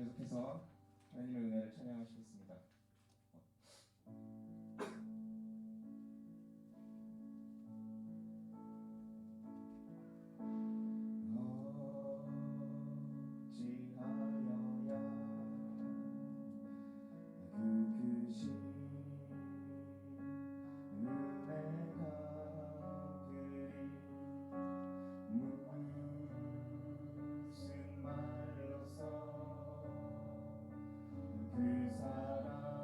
계속해서 하나님의 은혜를 찬양하시겠습니다. 어찌하여야 그 크신 은혜가 그리 무슨 말로써 그 사랑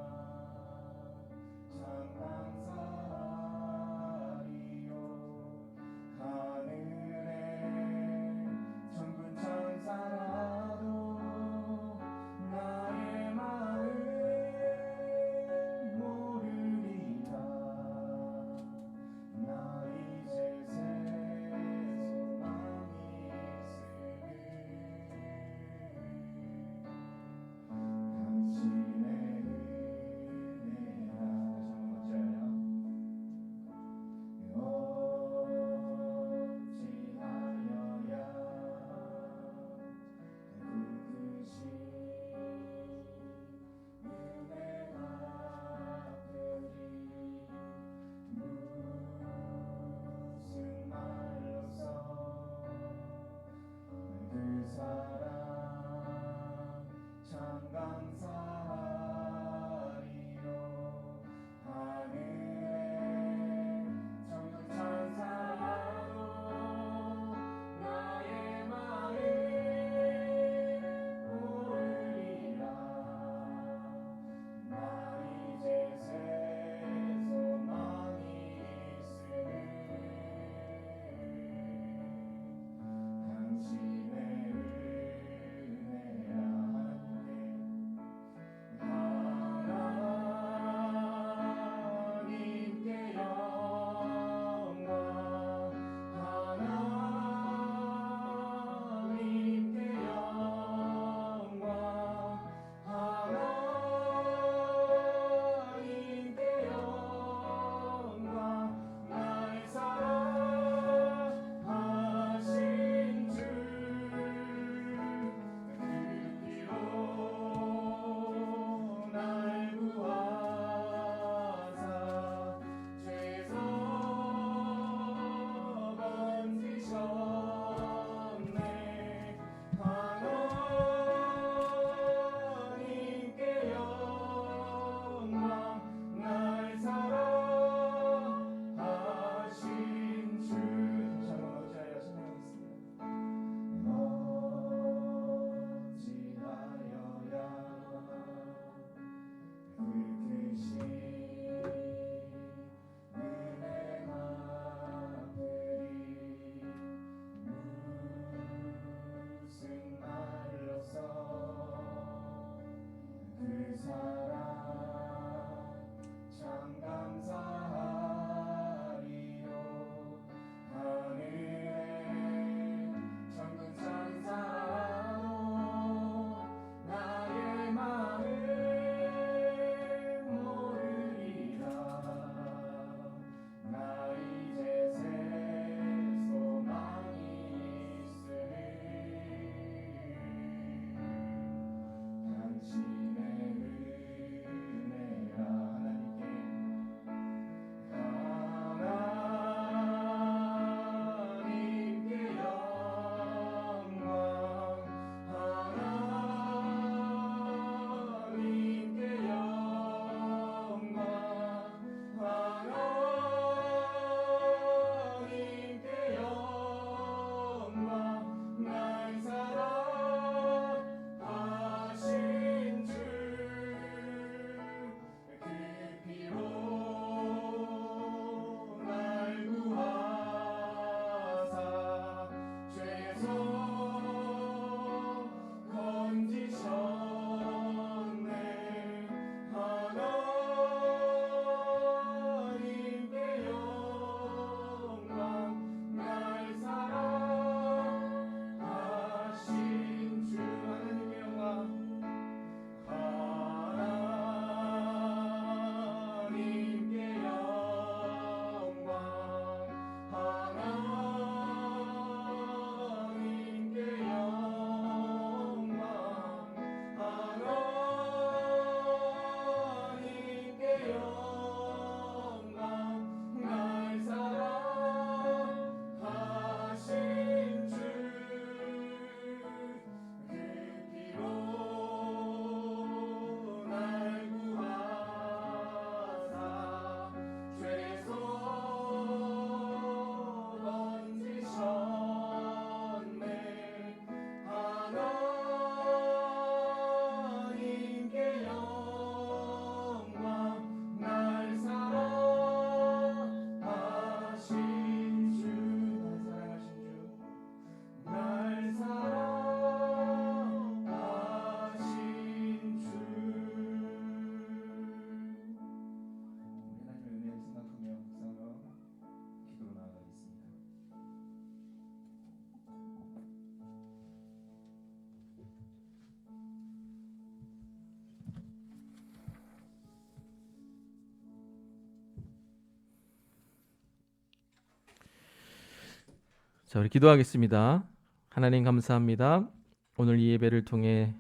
자, 우리 기도하겠습니다. 하나님 감사합니다. 오늘 이 예배를 통해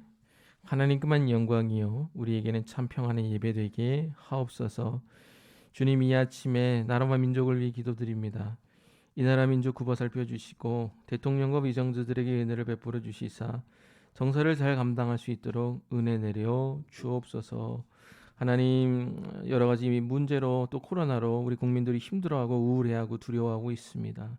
하나님께만 영광이요 우리에게는 참 평안의 예배 되게 하옵소서. 주님, 이 아침에 나라와 민족을 위해 기도드립니다. 이 나라 민족 굽어 살펴주시고 대통령과 위정자들에게 은혜를 베풀어 주시사 정사를 잘 감당할 수 있도록 은혜 내려 주옵소서. 하나님, 여러 가지 문제로 또 코로나로 우리 국민들이 힘들어하고 우울해하고 두려워하고 있습니다.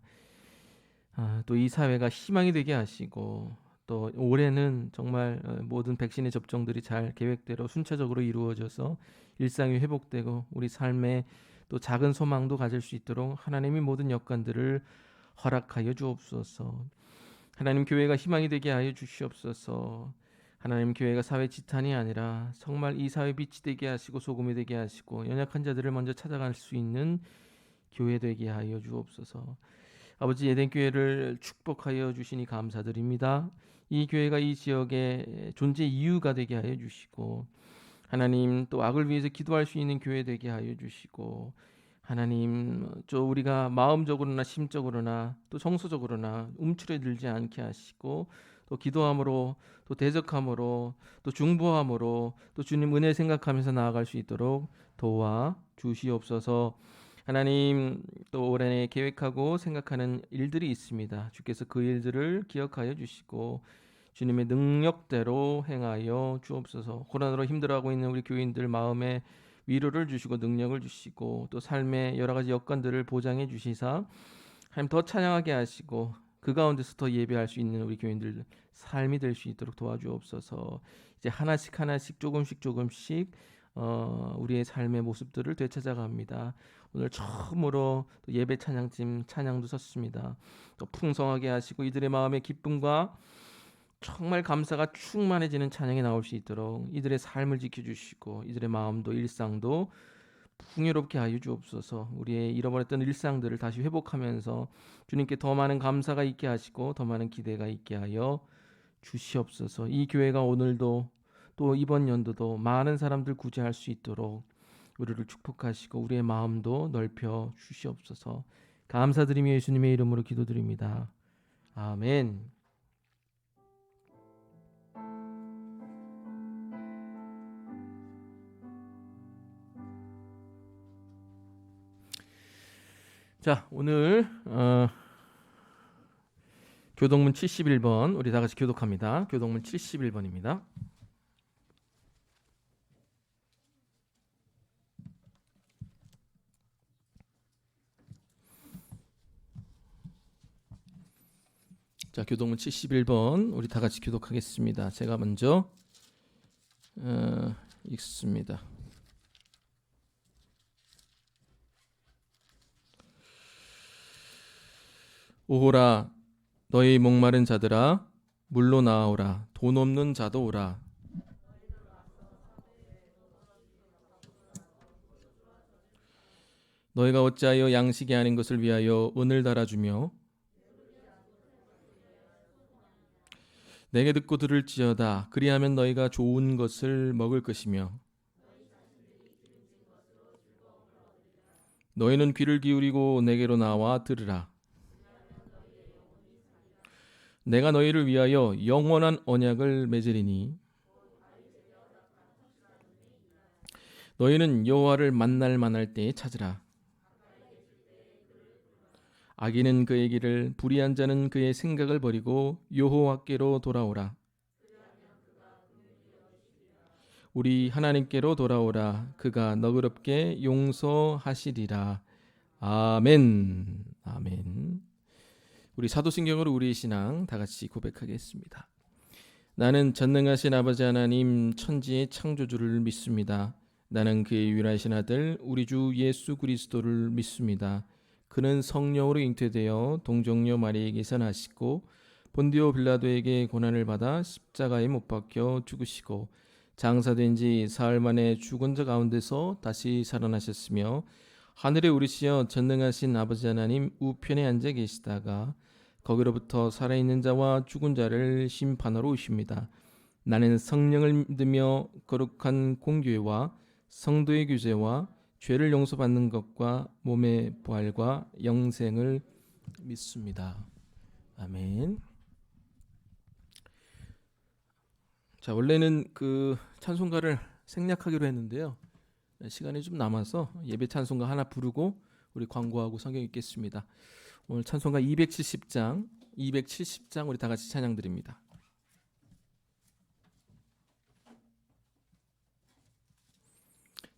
또 이 사회가 희망이 되게 하시고 또 올해는 정말 모든 백신의 접종들이 잘 계획대로 순차적으로 이루어져서 일상이 회복되고 우리 삶에 또 작은 소망도 가질 수 있도록 하나님이 모든 여건들을 허락하여 주옵소서. 하나님, 교회가 희망이 되게 하여 주시옵소서. 하나님, 교회가 사회 지탄이 아니라 정말 이 사회 빛이 되게 하시고 소금이 되게 하시고 연약한 자들을 먼저 찾아갈 수 있는 교회 되게 하여 주옵소서. 아버지, 에덴 교회를 축복하여 주시니 감사드립니다. 이 교회가 이 지역의 존재 이유가 되게 하여 주시고 하나님, 또 악을 위해서 기도할 수 있는 교회 되게 하여 주시고 하나님, 저 우리가 마음적으로나 심적으로나 또 정서적으로나 움츠러들지 않게 하시고 또 기도함으로 또 대적함으로 또 중보함으로 또 주님 은혜 생각하면서 나아갈 수 있도록 도와 주시옵소서. 하나님, 또 올해 계획하고 생각하는 일들이 있습니다. 주께서 그 일들을 기억하여 주시고 주님의 능력대로 행하여 주옵소서. 고난으로 힘들어하고 있는 우리 교인들 마음에 위로를 주시고 능력을 주시고 또 삶의 여러 가지 여건들을 보장해 주시사 하나님 더 찬양하게 하시고 그 가운데서 더 예배할 수 있는 우리 교인들 삶이 될 수 있도록 도와주옵소서. 이제 하나씩 하나씩 조금씩 우리의 삶의 모습들을 되찾아갑니다. 오늘 처음으로 또 예배 찬양팀 찬양도 섰습니다. 또 풍성하게 하시고 이들의 마음의 기쁨과 정말 감사가 충만해지는 찬양이 나올 수 있도록 이들의 삶을 지켜주시고 이들의 마음도 일상도 풍요롭게 하여 주옵소서. 우리의 잃어버렸던 일상들을 다시 회복하면서 주님께 더 많은 감사가 있게 하시고 더 많은 기대가 있게 하여 주시옵소서. 이 교회가 오늘도 또 이번 연도도 많은 사람들 구제할 수 있도록 우리를 축복하시고 우리의 마음도 넓혀 주시옵소서. 감사드리며 예수님의 이름으로 기도드립니다. 아멘. 자, 오늘 교동문 71번 우리 다 같이 교독합니다. 교동문 71번입니다. 자, 교동문 71번 우리 다 같이 교독하겠습니다. 제가 먼저 읽습니다. 오호라, 너희 목마른 자들아 물로 나아오라. 돈 없는 자도 오라. 너희가 어찌하여 양식이 아닌 것을 위하여 은을 달아주며 내게 듣고 들을지어다. 그리하면 너희가 좋은 것을 먹을 것이며 너희는 귀를 기울이고 내게로 나와 들으라. 내가 너희를 위하여 영원한 언약을 맺으리니 너희는 여호와를 만날 만할 때에 찾으라. 악인은 그의 길을, 불의한 자는 그의 생각을 버리고 여호와께로 돌아오라. 우리 하나님께로 돌아오라. 그가 너그럽게 용서하시리라. 아멘. 아멘. 우리 사도신경으로 우리의 신앙 다 같이 고백하겠습니다. 나는 전능하신 아버지 하나님 천지의 창조주를 믿습니다. 나는 그의 유일하신 아들 우리 주 예수 그리스도를 믿습니다. 그는 성령으로 잉태되어 동정녀 마리에게서 나시고 본디오 빌라도에게 고난을 받아 십자가에 못 박혀 죽으시고 장사된 지 사흘 만에 죽은 자 가운데서 다시 살아나셨으며 하늘에 오르시어 전능하신 아버지 하나님 우편에 앉아 계시다가 거기로부터 살아있는 자와 죽은 자를 심판하러 오십니다. 나는 성령을 믿으며 거룩한 공교회와 성도의 교제와 죄를 용서받는 것과 몸의 부활과 영생을 믿습니다. 아멘. 자, 원래는 그 찬송가를 생략하기로 했는데요. 시간이 좀 남아서 예배 찬송가 하나 부르고 우리 광고하고 성경 읽겠습니다. 오늘 찬송가 270장 우리 다 같이 찬양 드립니다.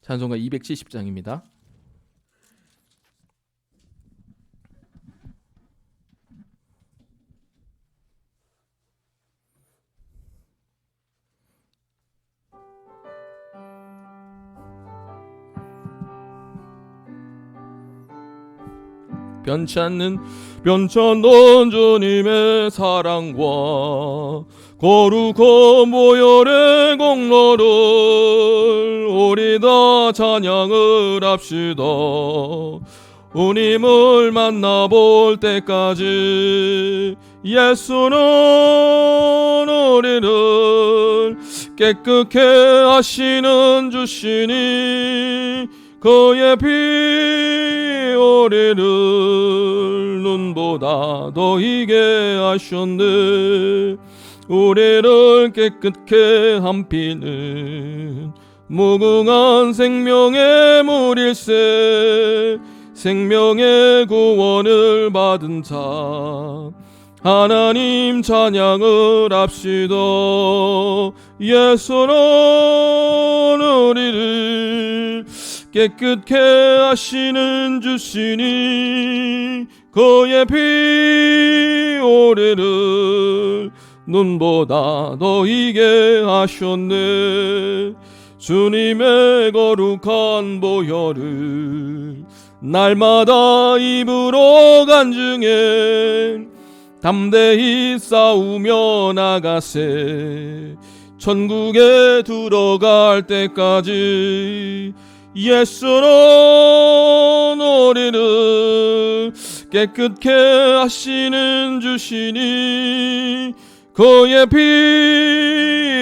찬송가 270장입니다. 변찮는 주님의 사랑과 거룩한 보혈의 공로를 우리 다 찬양을 합시다. 주님을 만나볼 때까지 예수는 우리를 깨끗게 하시는 주시니 그의 피 우리를 눈보다 더 희게 하셨네. 우리를 깨끗게 한 피는 무궁한 생명의 물일세. 생명의 구원을 받은 자 하나님 찬양을 합시다. 예수는 우리를 깨끗게 하시는 주시니 그의 피 우리를 눈보다 더 희게 하셨네. 주님의 거룩한 보혈을 날마다 입으로 간증해 담대히 싸우며 나가세. 천국에 들어갈 때까지 예수는 우리를 깨끗게 하시는 주시니 그의 피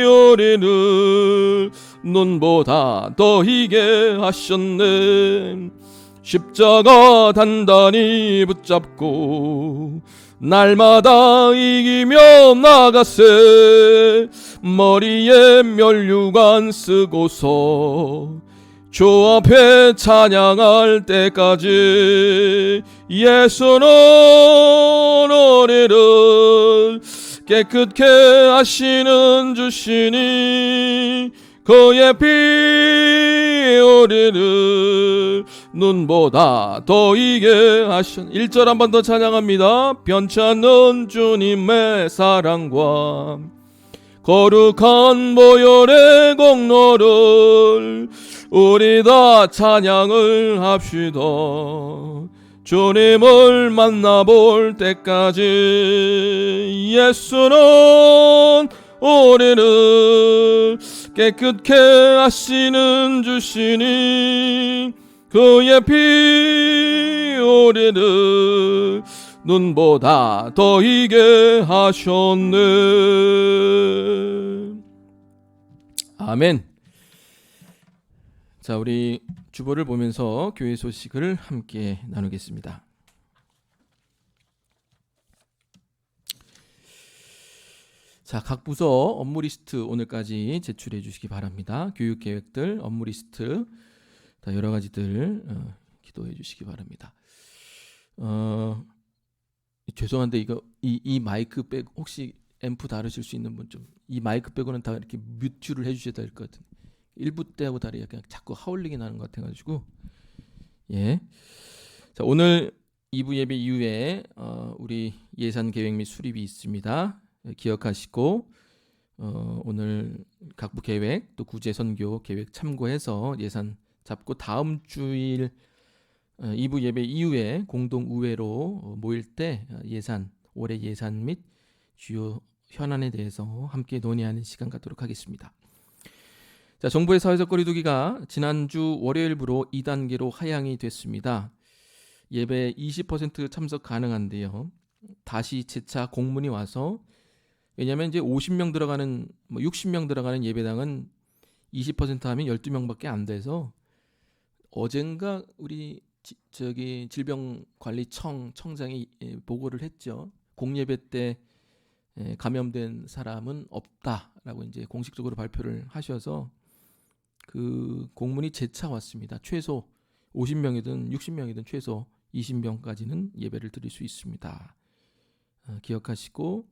우리를 눈보다 더 희게 하셨네. 십자가 단단히 붙잡고 날마다 이기며 나가세. 머리에 면류관 쓰고서 주 앞에 찬양할 때까지 예수는 우리를 깨끗게 하시는 주시니 그의 피 우리를 눈보다 더 희게 하신. 1절 한 번 더 찬양합니다. 변찮는 주님의 사랑과 거룩한 보혈의 공로를 우리 다 찬양을 합시다. 주님을 만나볼 때까지 예수는 우리를 깨끗게 하시는 주시니 그의 피 우리를 눈보다 더 희게 하셨네. 아멘. 자, 우리 주보를 보면서 교회 소식을 함께 나누겠습니다. 자, 각 부서 업무 리스트 오늘까지 제출해 주시기 바랍니다. 교육 계획들, 업무 리스트 다 여러 가지들 기도해 주시기 바랍니다. 죄송한데 이거 이 마이크 빼고 혹시 앰프 다루실 수 있는 분 좀 이 마이크 빼고는 다 이렇게 뮤트를 해주셔야 될 것 같은. 1부 때하고 다르게 그냥 자꾸 하울링이 나는 것 같아가지고 예. 자, 오늘 2부 예배 이후에 우리 예산 계획 및 수립이 있습니다. 기억하시고 오늘 각부 계획 또 구제 선교 계획 참고해서 예산 잡고 다음 주일 2부 예배 이후에 공동 우회로 모일 때 올해 예산 및 주요 현안에 대해서 함께 논의하는 시간 갖도록 하겠습니다. 자, 정부의 사회적 거리두기가 지난주 월요일부로 2단계로 하향이 됐습니다. 예배 20% 참석 가능한데요. 다시 재차 공문이 와서 왜냐하면 이제 50명 들어가는 60명 들어가는 예배당은 20% 하면 12명밖에 안 돼서 어젠가 우리 질병관리청 청장이 보고를 했죠. 공예배 때 감염된 사람은 없다라고 이제 공식적으로 발표를 하셔서 그 공문이 재차 왔습니다. 최소 50명이든 60명이든 최소 20명까지는 예배를 드릴 수 있습니다. 기억하시고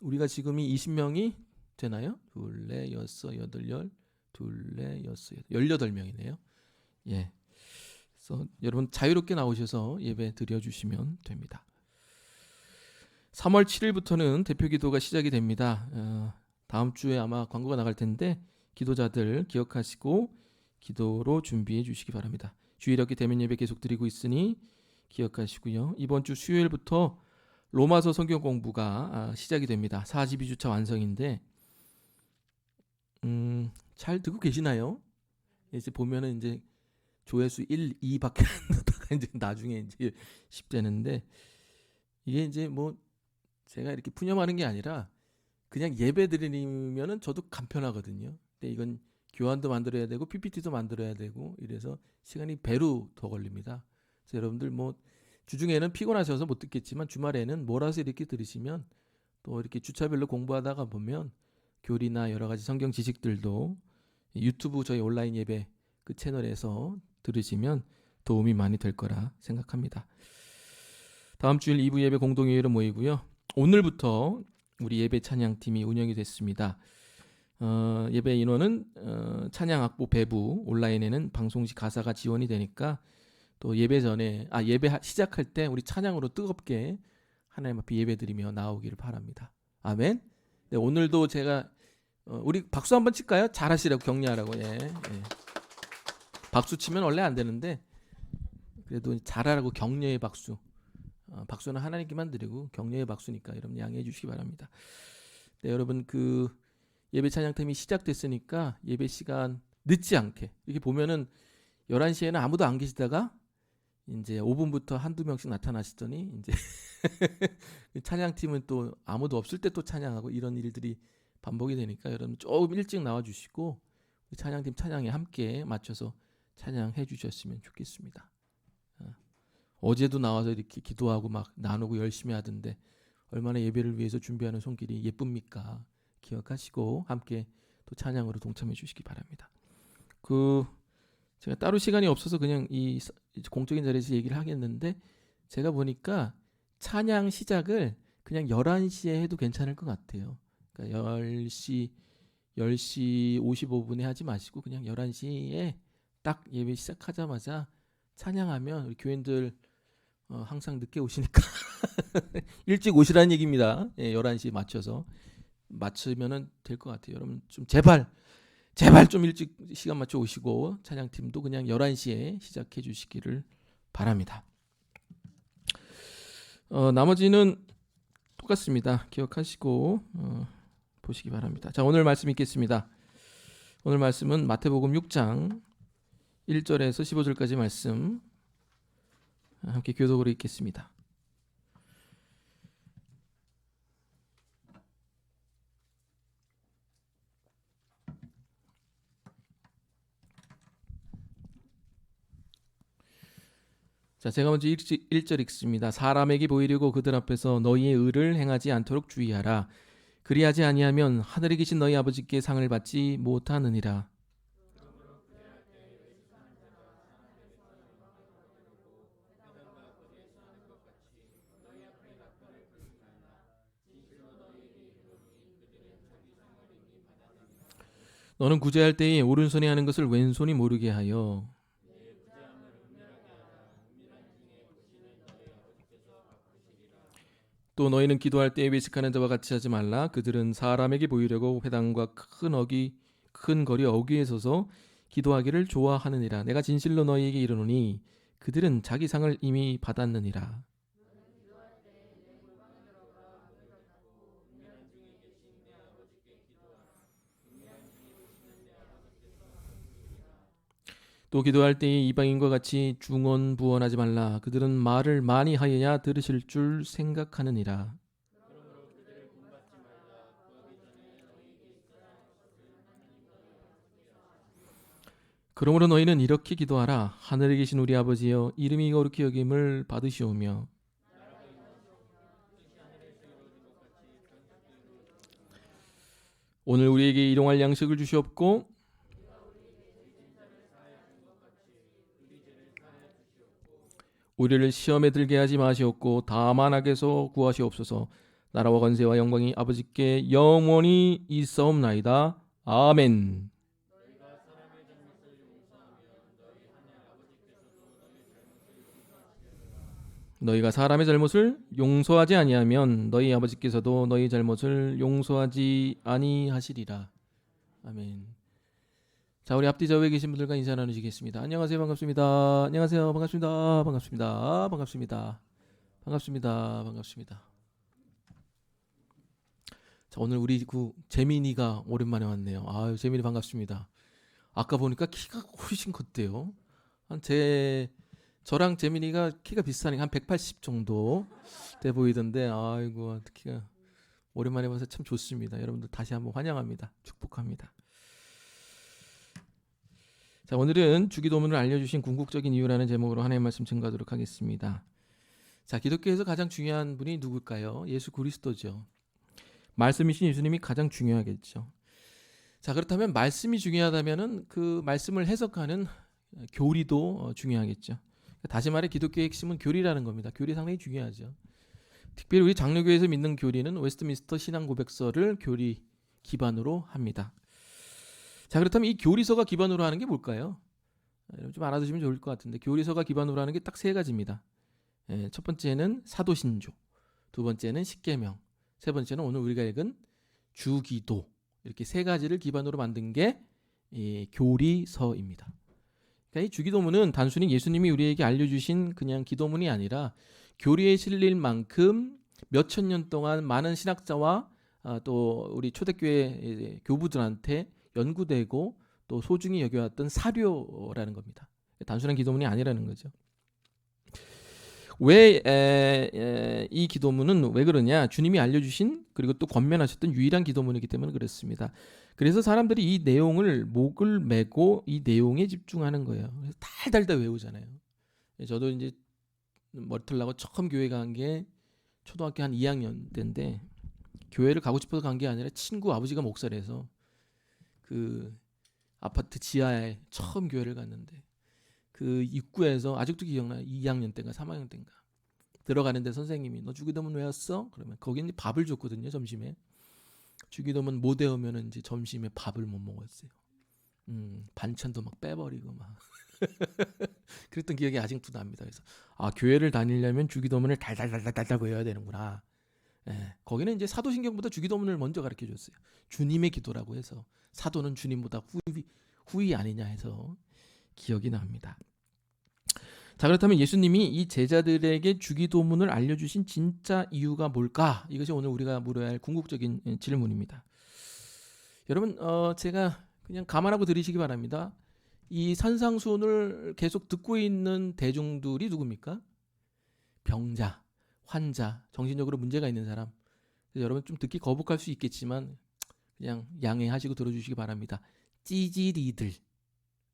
우리가 지금이 20명이 되나요? 둘, 넷, 여섯, 여덟, 열, 둘, 넷, 여섯, 18명이네요. 예. 그래서 여러분 자유롭게 나오셔서 예배 드려주시면 됩니다. 3월 7일부터는 대표 기도가 시작이 됩니다. 다음 주에 아마 광고가 나갈 텐데 기도자들 기억하시고 기도로 준비해 주시기 바랍니다. 주일 이렇게 대면 예배 계속 드리고 있으니 기억하시고요. 이번 주 수요일부터 로마서 성경 공부가 시작이 됩니다. 42주차 완성인데 잘 듣고 계시나요? 이제 보면은 이제 조회수 1, 2밖에 안 나다가 이제 나중에 이제 10되는데 이게 이제 뭐 제가 이렇게 푸념하는 게 아니라 그냥 예배 드리면은 저도 간편하거든요. 근데 이건 교환도 만들어야 되고 PPT도 만들어야 되고 이래서 시간이 배로 더 걸립니다. 그래서 여러분들 뭐 주중에는 피곤하셔서 못 듣겠지만 주말에는 몰아서 이렇게 들으시면 또 이렇게 주차별로 공부하다가 보면 교리나 여러 가지 성경 지식들도 유튜브 저희 온라인 예배 그 채널에서 들으시면 도움이 많이 될 거라 생각합니다. 다음 주일 2부 예배 공동회의로 모이고요. 오늘부터 우리 예배 찬양팀이 운영이 됐습니다. 예배 인원은 찬양 악보 배부, 온라인에는 방송시 가사가 지원이 되니까 또 예배 전에 예배 시작할 때 우리 찬양으로 뜨겁게 하나님 앞에 예배드리며 나오기를 바랍니다. 아멘. 네, 오늘도 제가 우리 박수 한번 칠까요? 잘하시라고 격려하라고. 예. 박수 치면 원래 안 되는데 그래도 잘하라고 격려의 박수. 박수는 하나님께만 드리고 격려의 박수니까 여러분 양해해 주시기 바랍니다. 네, 여러분 그 예배 찬양팀이 시작됐으니까 예배 시간 늦지 않게 이렇게 보면은 11시에는 아무도 안 계시다가 이제 5분부터 한두 명씩 나타나시더니 이제 찬양팀은 또 아무도 없을 때 또 찬양하고 이런 일들이 반복이 되니까 여러분 조금 일찍 나와 주시고 찬양팀 찬양에 함께 맞춰서 찬양해 주셨으면 좋겠습니다. 어제도 나와서 이렇게 기도하고 막 나누고 열심히 하던데 얼마나 예배를 위해서 준비하는 손길이 예쁩니까? 기억하시고 함께 또 찬양으로 동참해 주시기 바랍니다. 제가 따로 시간이 없어서 그냥 이 공적인 자리에서 얘기를 하겠는데 제가 보니까 찬양 시작을 그냥 11시에 해도 괜찮을 것 같아요. 그러니까 10시 55분에 하지 마시고 그냥 11시에 딱 예배 시작하자마자 찬양하면 우리 교인들 항상 늦게 오시니까 일찍 오시라는 얘기입니다. 11시에 맞춰서 맞추면은 될 것 같아요. 여러분 좀 제발 좀 일찍 시간 맞춰 오시고 찬양팀도 그냥 11시에 시작해 주시기를 바랍니다. 나머지는 똑같습니다. 기억하시고 보시기 바랍니다. 자, 오늘 말씀 읽겠습니다. 오늘 말씀은 마태복음 6장 1절에서 15절까지 말씀 함께 교독으로 읽겠습니다. 자, 제가 먼저 1절 읽습니다. 사람에게 보이려고 그들 앞에서 너희의 의를 행하지 않도록 주의하라. 그리하지 아니하면 하늘에 계신 너희 아버지께 상을 받지 못하느니라. 너는 구제할 때에 오른손이 하는 것을 왼손이 모르게 하여 또 너희는 기도할 때에 외식하는 자와 같이 하지 말라. 그들은 사람에게 보이려고 회당과 큰 거리 어귀에 서서 기도하기를 좋아하느니라. 내가 진실로 너희에게 이르노니 그들은 자기 상을 이미 받았느니라. 또 기도할 때에 이방인과 같이 중언부언하지 말라. 그들은 말을 많이 하여야 들으실 줄 생각하느니라. 그러므로 너희는 이렇게 기도하라. 하늘에 계신 우리 아버지여, 이름이 거룩히 여김을 받으시오며 오늘 우리에게 일용할 양식을 주시옵고 우리를 시험에 들게 하지 마시옵고 다만 악에서 구하시옵소서. 나라와 권세와 영광이 아버지께 영원히 있사옵나이다. 아멘. 너희가 사람의 잘못을 용서하지 아니하면 너희 아버지께서도 너희 잘못을 용서하지 아니하시리라. 아멘. 자, 우리 앞뒤 좌우에 계신 분들과 인사 나누시겠습니다. 안녕하세요. 반갑습니다. 안녕하세요. 반갑습니다. 반갑습니다. 반갑습니다. 반갑습니다. 반갑습니다. 자, 오늘 우리 재민이가 오랜만에 왔네요. 아유, 재민이 반갑습니다. 아까 보니까 키가 훨씬 컸대요. 저랑 재민이가 키가 비슷하니까 한 180 정도 돼 보이던데, 아이고, 키가 오랜만에 봐서 참 좋습니다. 여러분들 다시 한번 환영합니다. 축복합니다. 자, 오늘은 주기도문을 알려주신 궁극적인 이유라는 제목으로 하나님의 말씀 증거하도록 하겠습니다. 자, 기독교에서 가장 중요한 분이 누굴까요? 예수 그리스도죠. 말씀이신 예수님이 가장 중요하겠죠. 자, 그렇다면 말씀이 중요하다면은 그 말씀을 해석하는 교리도 중요하겠죠. 다시 말해 기독교의 핵심은 교리라는 겁니다. 교리 상당히 중요하죠. 특별히 우리 장로교에서 믿는 교리는 웨스트민스터 신앙고백서를 교리 기반으로 합니다. 자, 그렇다면 이 교리서가 기반으로 하는 게 뭘까요? 좀 알아두시면 좋을 것 같은데 교리서가 기반으로 하는 게 딱 세 가지입니다. 첫 번째는 사도신조, 두 번째는 십계명, 세 번째는 오늘 우리가 읽은 주기도, 이렇게 세 가지를 기반으로 만든 게 교리서입니다. 그러니까 이 주기도문은 단순히 예수님이 우리에게 알려주신 그냥 기도문이 아니라 교리에 실릴 만큼 몇천 년 동안 많은 신학자와 또 우리 초대교회 교부들한테 연구되고 또 소중히 여겨왔던 사료라는 겁니다. 단순한 기도문이 아니라는 거죠. 왜 이 기도문은 왜 그러냐? 주님이 알려주신 그리고 또 권면하셨던 유일한 기도문이기 때문에 그렇습니다. 그래서 사람들이 이 내용을 목을 메고 이 내용에 집중하는 거예요. 그래서 달달달 외우잖아요. 저도 이제 머리털 나고 처음 교회 간 게 초등학교 한 2학년 때인데 교회를 가고 싶어서 간 게 아니라 친구 아버지가 목사라서 그 아파트 지하에 처음 교회를 갔는데 그 입구에서 아직도 기억나요. 2학년 때인가 3학년 때인가 들어가는데 선생님이 너 주기도문 외웠어? 그러면 거기는 밥을 줬거든요. 점심에 주기도문 못 외우면 이제 점심에 밥을 못 먹었어요. 반찬도 막 빼버리고 막 그랬던 기억이 아직도 납니다. 그래서 교회를 다니려면 주기도문을 달달달달달 외워야 되는구나. 거기는 이제 사도신경보다 주기도문을 먼저 가르쳐 줬어요. 주님의 기도라고 해서 사도는 주님보다 후위 아니냐 해서 기억이 납니다. 자, 그렇다면 예수님이 이 제자들에게 주기도문을 알려주신 진짜 이유가 뭘까? 이것이 오늘 우리가 물어야 할 궁극적인 질문입니다. 여러분, 제가 그냥 감안하고 들으시기 바랍니다. 이 산상수훈을 계속 듣고 있는 대중들이 누굽니까? 병자, 환자, 정신적으로 문제가 있는 사람. 여러분 좀 듣기 거북할 수 있겠지만 그냥 양해하시고 들어주시기 바랍니다. 찌질이들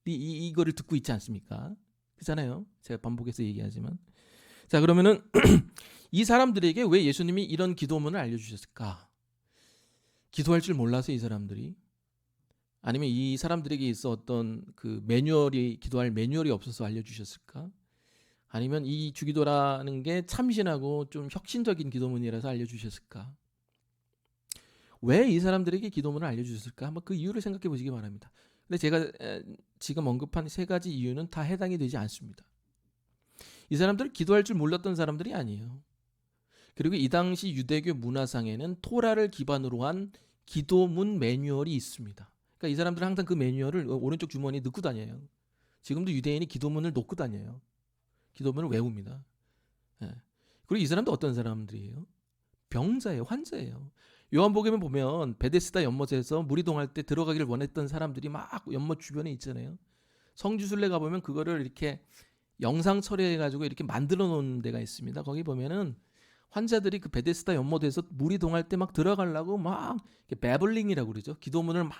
이거를 듣고 있지 않습니까? 그렇잖아요. 제가 반복해서 얘기하지만. 자, 그러면은 이 사람들에게 왜 예수님이 이런 기도문을 알려주셨을까? 기도할 줄 몰라서 이 사람들이? 아니면 이 사람들에게 있어 어떤 그 기도할 매뉴얼이 없어서 알려주셨을까? 아니면 이 주기도라는 게 참신하고 좀 혁신적인 기도문이라서 알려주셨을까? 왜 이 사람들에게 기도문을 알려주셨을까? 한번 그 이유를 생각해 보시기 바랍니다. 근데 제가 지금 언급한 세 가지 이유는 다 해당이 되지 않습니다. 이 사람들은 기도할 줄 몰랐던 사람들이 아니에요. 그리고 이 당시 유대교 문화상에는 토라를 기반으로 한 기도문 매뉴얼이 있습니다. 그러니까 이 사람들은 항상 그 매뉴얼을 오른쪽 주머니에 넣고 다녀요. 지금도 유대인이 기도문을 놓고 다녀요. 기도문을 외웁니다. 그리고 이 사람도 어떤 사람들이에요? 병자예요. 환자예요. 요한복음에 보면 베데스다 연못에서 물이 동할 때 들어가기를 원했던 사람들이 막 연못 주변에 있잖아요. 성지순례 가보면 그거를 이렇게 영상 처리해가지고 이렇게 만들어 놓은 데가 있습니다. 거기 보면은 환자들이 그 베데스다 연못에서 물이 동할 때 막 들어가려고 막 배블링이라고 그러죠. 기도문을 막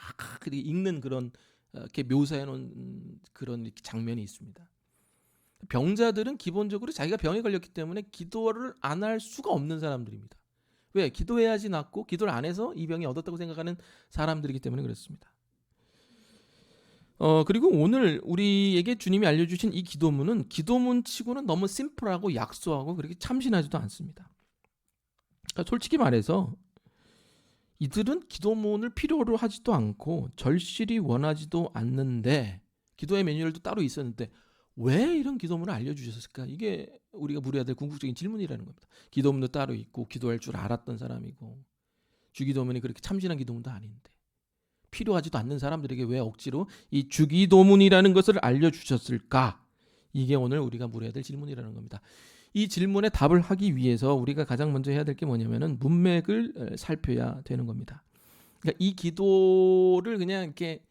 읽는 그런 이렇게 묘사해 놓은 그런 이렇게 장면이 있습니다. 병자들은 기본적으로 자기가 병에 걸렸기 때문에 기도를 안 할 수가 없는 사람들입니다. 왜? 기도해야지 낫고 기도를 안 해서 이 병이 얻었다고 생각하는 사람들이기 때문에 그렇습니다. 그리고 오늘 우리에게 주님이 알려주신 이 기도문은 기도문 치고는 너무 심플하고 약소하고 그렇게 참신하지도 않습니다. 그러니까 솔직히 말해서 이들은 기도문을 필요로 하지도 않고 절실히 원하지도 않는데 기도의 매뉴얼도 따로 있었는데 왜 이런 기도문을 알려주셨을까? 이게 우리가 물어야 될 궁극적인 질문이라는 겁니다. 기도문도 따로 있고 기도할 줄 알았던 사람이고 주기도문이 그렇게 참신한 기도문도 아닌데 필요하지도 않는 사람들에게 왜 억지로 이 주기도문이라는 것을 알려주셨을까? 이게 오늘 우리가 물어야 될 질문이라는 겁니다. 이 질문에 답을 하기 위해서 우리가 가장 먼저 해야 될 게 뭐냐면은 문맥을 살펴야 되는 겁니다. 그러니까 이 기도를 그냥 이렇게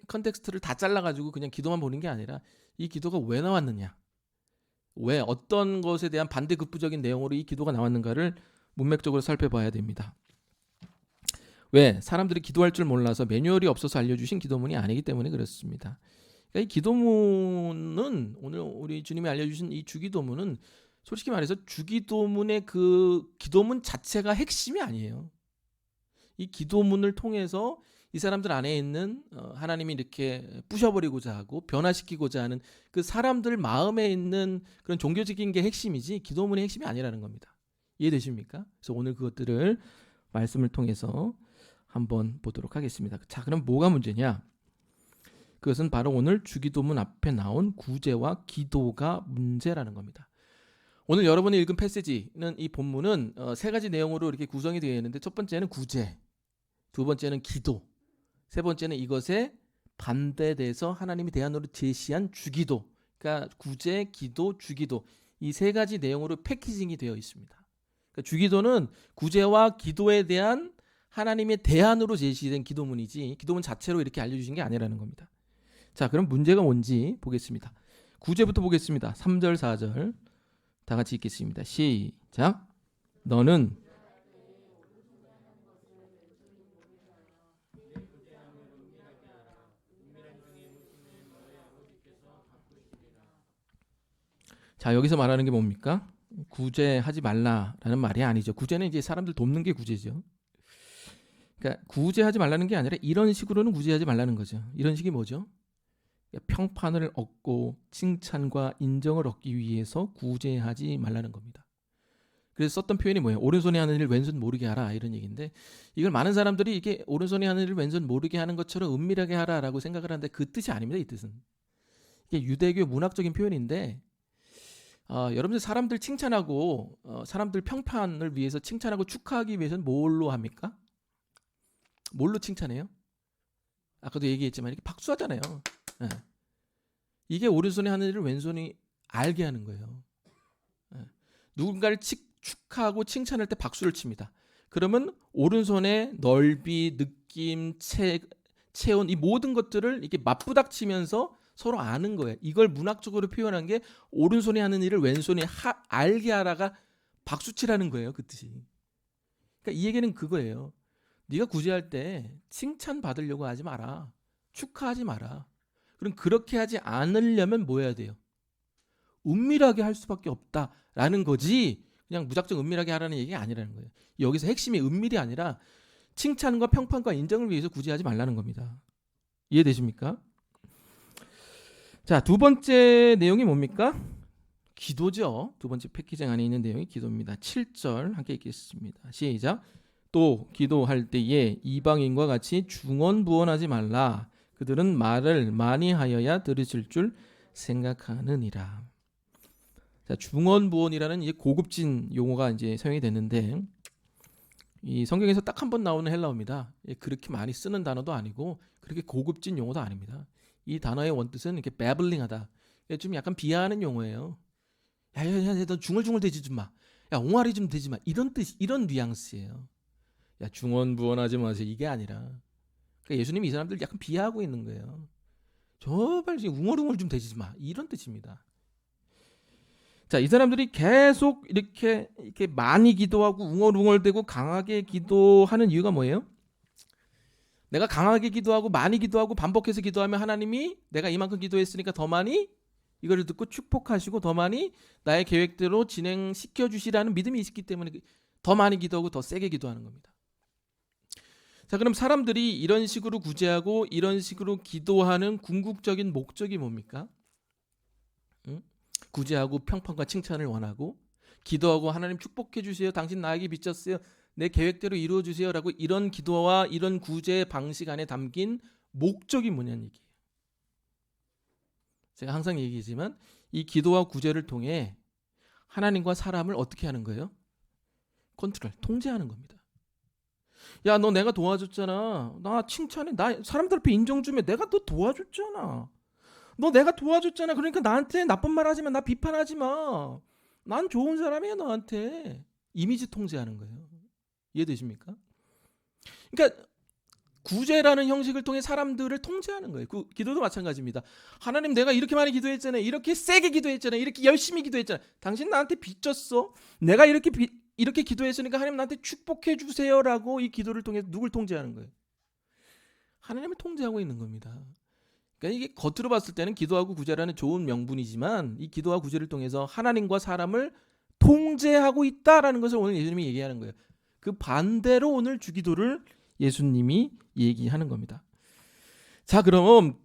컨텍스트를 다 잘라가지고 그냥 기도만 보는 게 아니라 이 기도가 왜 나왔느냐, 왜 어떤 것에 대한 반대급부적인 내용으로 이 기도가 나왔는가를 문맥적으로 살펴봐야 됩니다. 왜? 사람들이 기도할 줄 몰라서 매뉴얼이 없어서 알려주신 기도문이 아니기 때문에 그렇습니다. 그러니까 이 기도문은 오늘 우리 주님이 알려주신 이 주기도문은 솔직히 말해서 주기도문의 그 기도문 자체가 핵심이 아니에요. 이 기도문을 통해서 이 사람들 안에 있는 하나님이 이렇게 부셔버리고자 하고 변화시키고자 하는 그 사람들 마음에 있는 그런 종교적인 게 핵심이지 기도문의 핵심이 아니라는 겁니다. 이해되십니까? 그래서 오늘 그것들을 말씀을 통해서 한번 보도록 하겠습니다. 자, 그럼 뭐가 문제냐? 그것은 바로 오늘 주기도문 앞에 나온 구제와 기도가 문제라는 겁니다. 오늘 여러분이 읽은 패시지는 이 본문은 세 가지 내용으로 이렇게 구성이 되어 있는데 첫 번째는 구제, 두 번째는 기도, 세 번째는 이것에 반대돼서 하나님이 대안으로 제시한 주기도. 그러니까 구제, 기도, 주기도 이 세 가지 내용으로 패키징이 되어 있습니다. 그러니까 주기도는 구제와 기도에 대한 하나님의 대안으로 제시된 기도문이지 기도문 자체로 이렇게 알려주신 게 아니라는 겁니다. 자, 그럼 문제가 뭔지 보겠습니다. 구제부터 보겠습니다. 3절 4절 다 같이 읽겠습니다. 시작. 너는 자, 여기서 말하는 게 뭡니까? 구제하지 말라라는 말이 아니죠. 구제는 이제 사람들 돕는 게 구제죠. 그러니까 구제하지 말라는 게 아니라 이런 식으로는 구제하지 말라는 거죠. 이런 식이 뭐죠? 평판을 얻고 칭찬과 인정을 얻기 위해서 구제하지 말라는 겁니다. 그래서 썼던 표현이 뭐예요? 오른손에 하는 일 왼손 모르게 하라 이런 얘기인데 이걸 많은 사람들이 이게 오른손에 하는 일을 왼손 모르게 하는 것처럼 은밀하게 하라라고 생각을 하는데 그 뜻이 아닙니다. 이 뜻은 이게 유대교 문학적인 표현인데 여러분들 사람들 칭찬하고 사람들 평판을 위해서 칭찬하고 축하하기 위해서는 뭘로 합니까? 뭘로 칭찬해요? 아까도 얘기했지만 이렇게 박수하잖아요. 네. 이게 오른손에 하는 일을 왼손이 알게 하는 거예요. 네. 누군가를 축하하고 칭찬할 때 박수를 칩니다. 그러면 오른손의 넓이, 느낌, 체온 이 모든 것들을 이렇게 맞부닥치면서 서로 아는 거예요. 이걸 문학적으로 표현한 게 오른손에 하는 일을 왼손이 알게 하라가 박수치라는 거예요. 그 뜻이. 그러니까 이 얘기는 그거예요. 네가 구제할 때 칭찬 받으려고 하지 마라. 축하하지 마라. 그럼 그렇게 하지 않으려면 뭐 해야 돼요? 은밀하게 할 수밖에 없다라는 거지 그냥 무작정 은밀하게 하라는 얘기가 아니라는 거예요. 여기서 핵심이 은밀이 아니라 칭찬과 평판과 인정을 위해서 구제하지 말라는 겁니다. 이해되십니까? 자, 두 번째 내용이 뭡니까? 기도죠. 두 번째 패키징 안에 있는 내용이 기도입니다. 7절 함께 읽겠습니다. 시작. 또 기도할 때에 이방인과 같이 중언부언하지 말라. 그들은 말을 많이 하여야 들으실 줄 생각하느니라. 자, 중언부언이라는 이제 고급진 용어가 이제 사용이 됐는데 이 성경에서 딱 한 번 나오는 헬라어입니다. 그렇게 많이 쓰는 단어도 아니고 그렇게 고급진 용어도 아닙니다. 이 단어의 원뜻은 이렇게 배블링하다. 좀 약간 비하하는 용어예요. 야, 너 중얼중얼 대지 좀 마. 야, 옹알이 좀 대지 마. 이런 뜻, 이런 뉘앙스예요. 야, 중언부언하지 마세요. 이게 아니라. 그러니까 예수님이 이 사람들 약간 비하하고 있는 거예요. 저발 웅얼웅얼 좀 대지 마. 이런 뜻입니다. 자, 이 사람들이 계속 이렇게 많이 기도하고 웅얼웅얼대고 강하게 기도하는 이유가 뭐예요? 내가 강하게 기도하고 많이 기도하고 반복해서 기도하면 하나님이 내가 이만큼 기도했으니까 더 많이 이거를 듣고 축복하시고 더 많이 나의 계획대로 진행시켜 주시라는 믿음이 있기 때문에 더 많이 기도하고 더 세게 기도하는 겁니다. 자, 그럼 사람들이 이런 식으로 구제하고 이런 식으로 기도하는 궁극적인 목적이 뭡니까? 응? 구제하고 평판과 칭찬을 원하고 기도하고 하나님 축복해 주세요. 당신 나에게 빚졌어요. 내 계획대로 이루어 주세요라고 이런 기도와 이런 구제 방식 안에 담긴 목적이 뭐냐는 얘기예요. 제가 항상 얘기하지만 이 기도와 구제를 통해 하나님과 사람을 어떻게 하는 거예요? 컨트롤, 통제하는 겁니다. 야, 너 내가 도와줬잖아. 나 칭찬해. 나 사람들 앞에 인정 주면 내가 너 도와줬잖아. 너 내가 도와줬잖아. 그러니까 나한테 나쁜 말 하지 마. 나 비판하지 마. 난 좋은 사람이야 너한테. 이미지 통제하는 거예요. 이해되십니까? 그러니까 구제라는 형식을 통해 사람들을 통제하는 거예요. 기도도 마찬가지입니다. 하나님 내가 이렇게 많이 기도했잖아요. 이렇게 세게 기도했잖아요. 이렇게 열심히 기도했잖아요. 당신 나한테 빚졌어. 내가 이렇게 기도했으니까 하나님 나한테 축복해 주세요라고 이 기도를 통해 누굴 통제하는 거예요? 하나님을 통제하고 있는 겁니다. 그러니까 이게 겉으로 봤을 때는 기도하고 구제라는 좋은 명분이지만 이 기도와 구제를 통해서 하나님과 사람을 통제하고 있다라는 것을 오늘 예수님이 얘기하는 거예요. 그 반대로 오늘 주기도를 예수님이 얘기하는 겁니다. 자, 그럼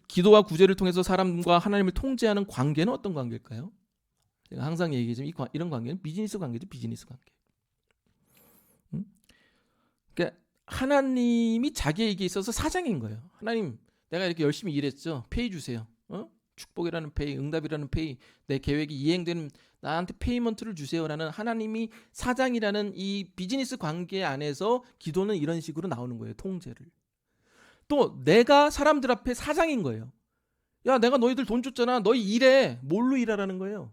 기도와 구제를 통해서 사람과 하나님을 통제하는 관계는 어떤 관계일까요? 제가 항상 얘기하지만 이런 관계는 비즈니스 관계죠. 비즈니스 관계. 그러니까 하나님이 자기에게 있어서 사장인 거예요. 하나님, 내가 이렇게 열심히 일했죠. 페이 주세요. 축복이라는 페이, 응답이라는 페이, 내 계획이 이행되는 나한테 페이먼트를 주세요라는 하나님이 사장이라는 이 비즈니스 관계 안에서 기도는 이런 식으로 나오는 거예요. 통제를. 또 내가 사람들 앞에 사장인 거예요. 야, 내가 너희들 돈 줬잖아. 너희 일해. 뭘로 일하라는 거예요?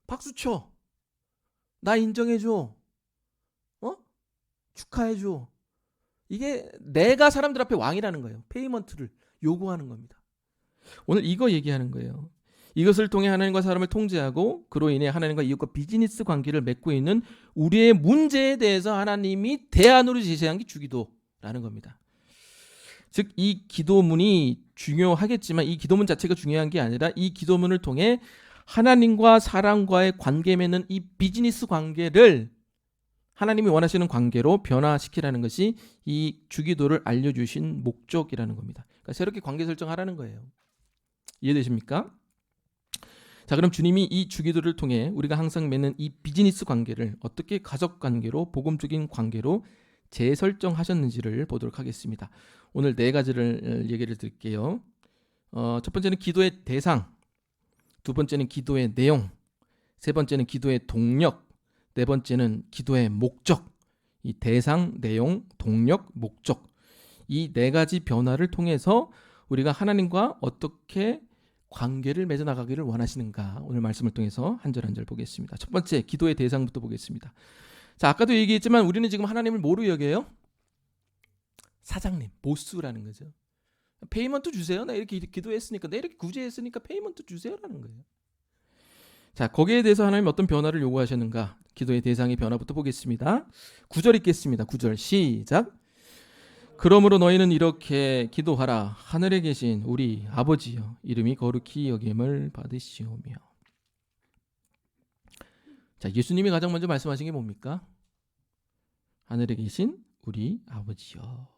박수 쳐. 나 인정해줘. 축하해줘. 이게 내가 사람들 앞에 왕이라는 거예요. 페이먼트를 요구하는 겁니다. 오늘 이거 얘기하는 거예요. 이것을 통해 하나님과 사람을 통제하고 그로 인해 하나님과 이웃과 비즈니스 관계를 맺고 있는 우리의 문제에 대해서 하나님이 대안으로 제시한 게 주기도라는 겁니다. 즉 이 기도문이 중요하겠지만 이 기도문 자체가 중요한 게 아니라 이 기도문을 통해 하나님과 사람과의 관계 맺는 이 비즈니스 관계를 하나님이 원하시는 관계로 변화시키라는 것이 이 주기도를 알려주신 목적이라는 겁니다. 그러니까 새롭게 관계 설정하라는 거예요. 이해되십니까? 자, 그럼 주님이 이 주기도를 통해 우리가 항상 맺는 이 비즈니스 관계를 어떻게 가족 관계로 복음적인 관계로 재설정하셨는지를 보도록 하겠습니다. 오늘 네 가지를 얘기를 드릴게요. 첫 번째는 기도의 대상, 두 번째는 기도의 내용, 세 번째는 기도의 동력, 네 번째는 기도의 목적. 이 대상, 내용, 동력, 목적, 이 네 가지 변화를 통해서 우리가 하나님과 어떻게 관계를 맺어 나가기를 원하시는가 오늘 말씀을 통해서 한 절 한 절 보겠습니다. 첫 번째 기도의 대상부터 보겠습니다. 자, 아까도 얘기했지만 우리는 지금 하나님을 뭐로 여겨요? 사장님, 보스라는 거죠. 페이먼트 주세요. 나 이렇게 기도했으니까, 나 이렇게 구제했으니까 페이먼트 주세요라는 거예요. 자, 거기에 대해서 하나님 어떤 변화를 요구하셨는가? 기도의 대상의 변화부터 보겠습니다. 9절 읽겠습니다. 9절 시작. 그러므로 너희는 이렇게 기도하라. 하늘에 계신 우리 아버지여, 이름이 거룩히 여김을 받으시오며. 자, 예수님이 가장 먼저 말씀하신 게 뭡니까? 하늘에 계신 우리 아버지여.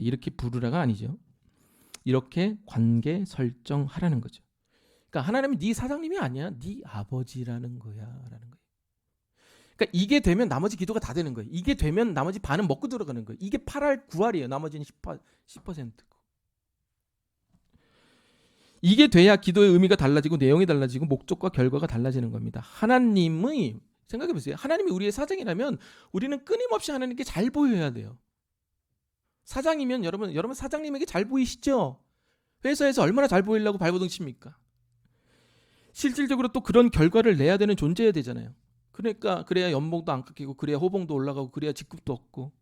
이렇게 부르라가 아니죠. 이렇게 관계 설정하라는 거죠. 그러니까 하나님은 네 사장님이 아니야. 네 아버지라는 거야. 라는 거예요. 그러니까 이게 되면 나머지 기도가 다 되는 거예요. 이게 되면 나머지 반은 먹고 들어가는 거예요. 이게 8할 9할이에요. 나머지는 10%고. 이게 돼야 기도의 의미가 달라지고 내용이 달라지고 목적과 결과가 달라지는 겁니다. 하나님의 생각해 보세요. 하나님이 우리의 사장이라면 우리는 끊임없이 하나님께 잘 보여야 돼요. 사장이면 여러분 사장님에게 잘 보이시죠? 회사에서 얼마나 잘 보이려고 발버둥 칩니까? 실질적으로 또 그런 결과를 내야 되는 존재여야 되잖아요. 그러니까 그래야 연봉도 안 깎이고 그래야 호봉도 올라가고 그래야 직급도 얻고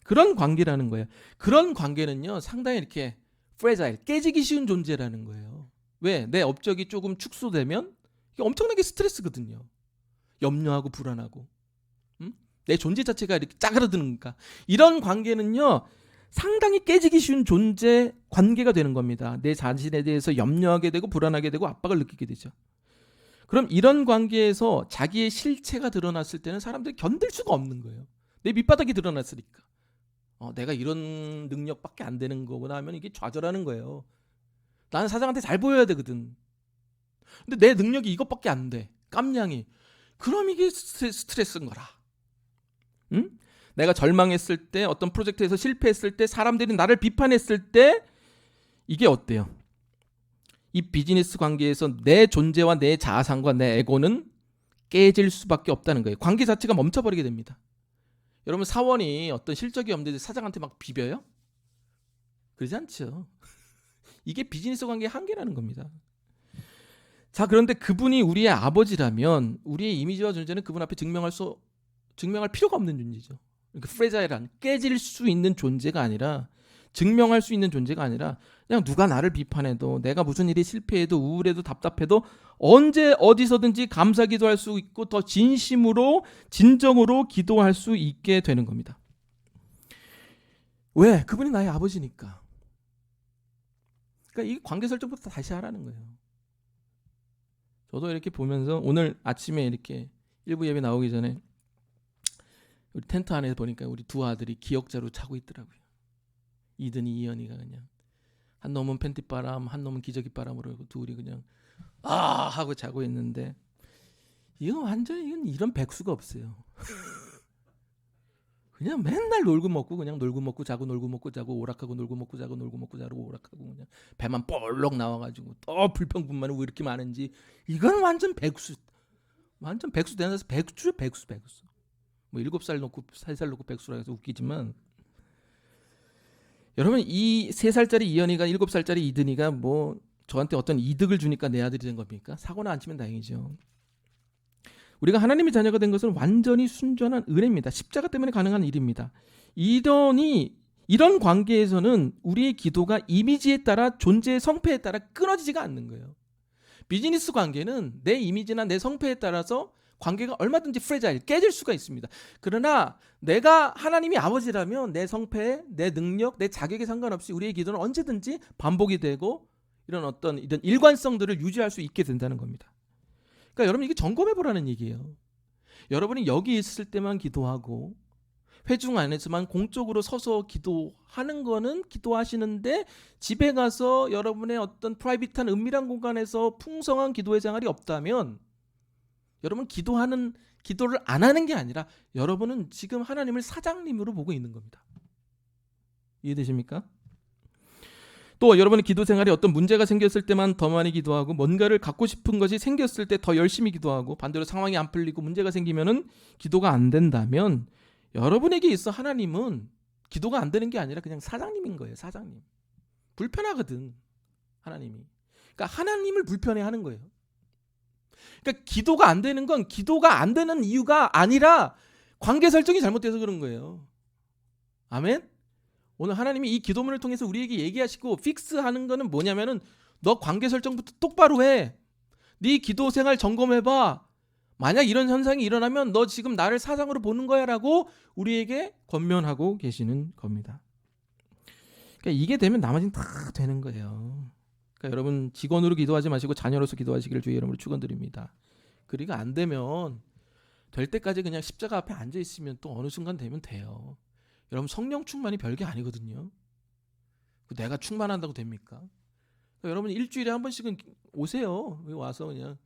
그런 관계라는 거예요. 그런 관계는요 상당히 이렇게 프레자일, 깨지기 쉬운 존재라는 거예요. 왜? 내 업적이 조금 축소되면 이게 엄청나게 스트레스거든요. 염려하고 불안하고 내 존재 자체가 이렇게 짜그러드는가. 이런 관계는요 상당히 깨지기 쉬운 존재 관계가 되는 겁니다. 내 자신에 대해서 염려하게 되고 불안하게 되고 압박을 느끼게 되죠. 그럼 이런 관계에서 자기의 실체가 드러났을 때는 사람들이 견딜 수가 없는 거예요. 내 밑바닥이 드러났으니까. 내가 이런 능력밖에 안 되는 거구나 하면 이게 좌절하는 거예요. 나는 사장한테 잘 보여야 되거든. 근데 내 능력이 이것밖에 안 돼. 깜냥이. 그럼 이게 스트레스인 거라. 응? 내가 절망했을 때, 어떤 프로젝트에서 실패했을 때, 사람들이 나를 비판했을 때 이게 어때요? 이 비즈니스 관계에서 내 존재와 내 자아상과 내 에고는 깨질 수밖에 없다는 거예요. 관계 자체가 멈춰버리게 됩니다. 여러분, 사원이 어떤 실적이 없는데 사장한테 막 비벼요? 그러지 않죠. 이게 비즈니스 관계의 한계라는 겁니다. 자, 그런데 그분이 우리의 아버지라면 우리의 이미지와 존재는 그분 앞에 증명할 필요가 없는 존재죠. 그러니까 프레자일한, 깨질 수 있는 존재가 아니라, 증명할 수 있는 존재가 아니라, 그냥 누가 나를 비판해도, 내가 무슨 일이 실패해도, 우울해도, 답답해도 언제 어디서든지 감사 기도할 수 있고 더 진심으로, 진정으로 기도할 수 있게 되는 겁니다. 왜? 그분이 나의 아버지니까. 그러니까 이 관계 설정부터 다시 하라는 거예요. 저도 이렇게 보면서 오늘 아침에 이렇게 일부 예배 나오기 전에 우리 텐트 안에 보니까 우리 두 아들이 기역자로 자고 있더라고요. 이든이, 이현이가 그냥 한 놈은 팬티바람, 한 놈은 기저귀바람으로 둘이 그냥 하고 자고 있는데, 이건 완전 이런 백수가 없어요. 그냥 맨날 놀고 먹고 그냥 놀고 먹고 자고 놀고 먹고 자고 오락하고 놀고 먹고 자고 놀고 먹고 자고 오락하고, 그냥 배만 볼록 나와가지고 또 불평분만이 왜 이렇게 많은지. 이건 완전 백수. 완전 백수 대낮에 백수. 뭐 7살 놓고 3살 놓고 백수라 해서 웃기지만, 여러분, 이 3살짜리 이현이가 7살짜리 이든이가 뭐 저한테 어떤 이득을 주니까 내 아들이 된 겁니까? 사고나 안 치면 다행이죠. 우리가 하나님의 자녀가 된 것은 완전히 순전한 은혜입니다. 십자가 때문에 가능한 일입니다. 이런 관계에서는 우리의 기도가 이미지에 따라, 존재의 성패에 따라 끊어지지가 않는 거예요. 비즈니스 관계는 내 이미지나 내 성패에 따라서 관계가 얼마든지 프레자일, 깨질 수가 있습니다. 그러나 내가 하나님이 아버지라면 내 성패, 내 능력, 내 자격에 상관없이 우리의 기도는 언제든지 반복이 되고 이런 일관성들을 유지할 수 있게 된다는 겁니다. 그러니까 여러분, 이게 점검해 보라는 얘기예요. 여러분이 여기 있을 때만 기도하고 회중 안에서만 공적으로 서서 기도하는 거는 기도하시는데, 집에 가서 여러분의 어떤 프라이빗한 은밀한 공간에서 풍성한 기도의 생활이 없다면, 여러분 기도를 안 하는 게 아니라 여러분은 지금 하나님을 사장님으로 보고 있는 겁니다. 이해되십니까? 또 여러분의 기도 생활에 어떤 문제가 생겼을 때만 더 많이 기도하고, 뭔가를 갖고 싶은 것이 생겼을 때 더 열심히 기도하고, 반대로 상황이 안 풀리고 문제가 생기면은 기도가 안 된다면, 여러분에게 있어 하나님은 기도가 안 되는 게 아니라 그냥 사장님인 거예요. 사장님. 불편하거든, 하나님이. 그러니까 하나님을 불편해하는 거예요. 그러니까 기도가 안 되는 건 기도가 안 되는 이유가 아니라 관계 설정이 잘못돼서 그런 거예요. 아멘? 오늘 하나님이 이 기도문을 통해서 우리에게 얘기하시고 픽스하는 거는 뭐냐면은, 너 관계 설정부터 똑바로 해. 네 기도 생활 점검해봐. 만약 이런 현상이 일어나면 너 지금 나를 사장으로 보는 거야 라고 우리에게 권면하고 계시는 겁니다. 그러니까 이게 되면 나머지는 다 되는 거예요. 그러니까 여러분, 직원으로 기도하지 마시고 자녀로서 기도하시기를 주의 이름으로 축원드립니다. 그리고 안 되면 될 때까지 그냥 십자가 앞에 앉아 있으면 또 어느 순간 되면 돼요. 여러분, 성령 충만이 별게 아니거든요. 내가 충만한다고 됩니까? 그러니까 여러분, 일주일에 한 번씩은 오세요. 여기 와서 그냥.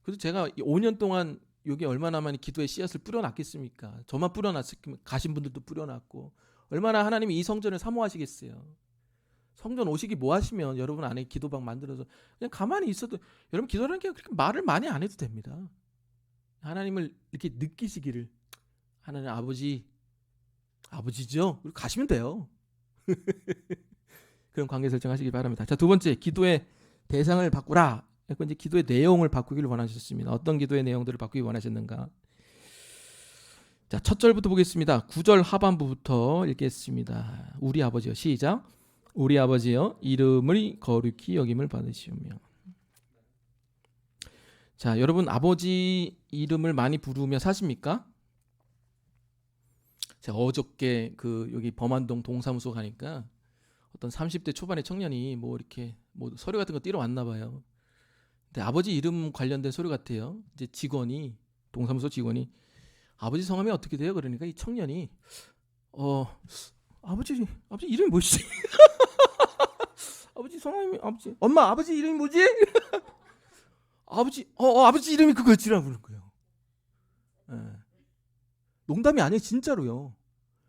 그래서 제가 5년 동안 여기 얼마나 많이 기도의 씨앗을 뿌려놨겠습니까? 저만 뿌려놨으면 가신 분들도 뿌려놨고, 얼마나 하나님이 이 성전을 사모하시겠어요. 성전 오시기 뭐 하시면 여러분 안에 기도방 만들어서 그냥 가만히 있어도, 여러분 기도라는 게 그렇게 말을 많이 안 해도 됩니다. 하나님을 이렇게 느끼시기를, 하나님 아버지죠? 그리고 가시면 돼요. 그런 관계 설정하시기 바랍니다. 자, 두 번째, 기도의 대상을 바꾸라. 이제 기도의 내용을 바꾸기를 원하셨습니다. 어떤 기도의 내용들을 바꾸기 원하셨는가? 자, 첫 절부터 보겠습니다. 9절 하반부부터 읽겠습니다. 우리 아버지여, 시작. 우리 아버지여, 이름을 거룩히 여김을 받으시오며. 자, 여러분 아버지 이름을 많이 부르며 사십니까? 제가 어저께 여기 범안동 동사무소 가니까 어떤 30대 초반의 청년이 뭐 이렇게 뭐 서류 같은 거 띄러 왔나 봐요. 아버지 이름 관련된 소리 같아요. 이제 동사무소 직원이 아버지 성함이 어떻게 돼요? 그러니까 이 청년이 아버지 이름이 뭐지? 아버지 성함이 엄마 아버지 이름이 뭐지? 아버지 이름이 그거지라고 그러는 거예요. 예. 농담이 아니에요, 진짜로요.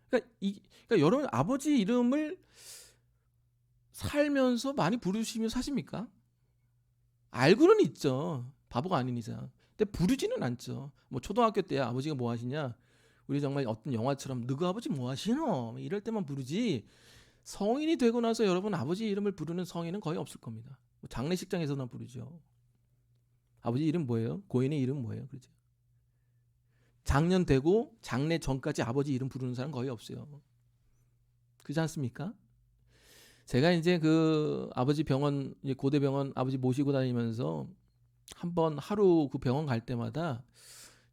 그러니까 여러분 아버지 이름을 살면서 많이 부르시며 사십니까? 알고는 있죠. 바보가 아닌 이상. 근데 부르지는 않죠. 뭐 초등학교 때 아버지가 뭐 하시냐? 우리 정말 어떤 영화처럼 너그 아버지 뭐 하시노? 이럴 때만 부르지. 성인이 되고 나서 여러분 아버지 이름을 부르는 성인은 거의 없을 겁니다. 뭐 장례식장에서나 부르죠. 아버지 이름 뭐예요? 고인의 이름 뭐예요? 그렇죠. 장년 되고 장례 전까지 아버지 이름 부르는 사람 거의 없어요. 그렇지 않습니까? 제가 이제 그 아버지 병원, 고대 병원 아버지 모시고 다니면서 한번 하루 그 병원 갈 때마다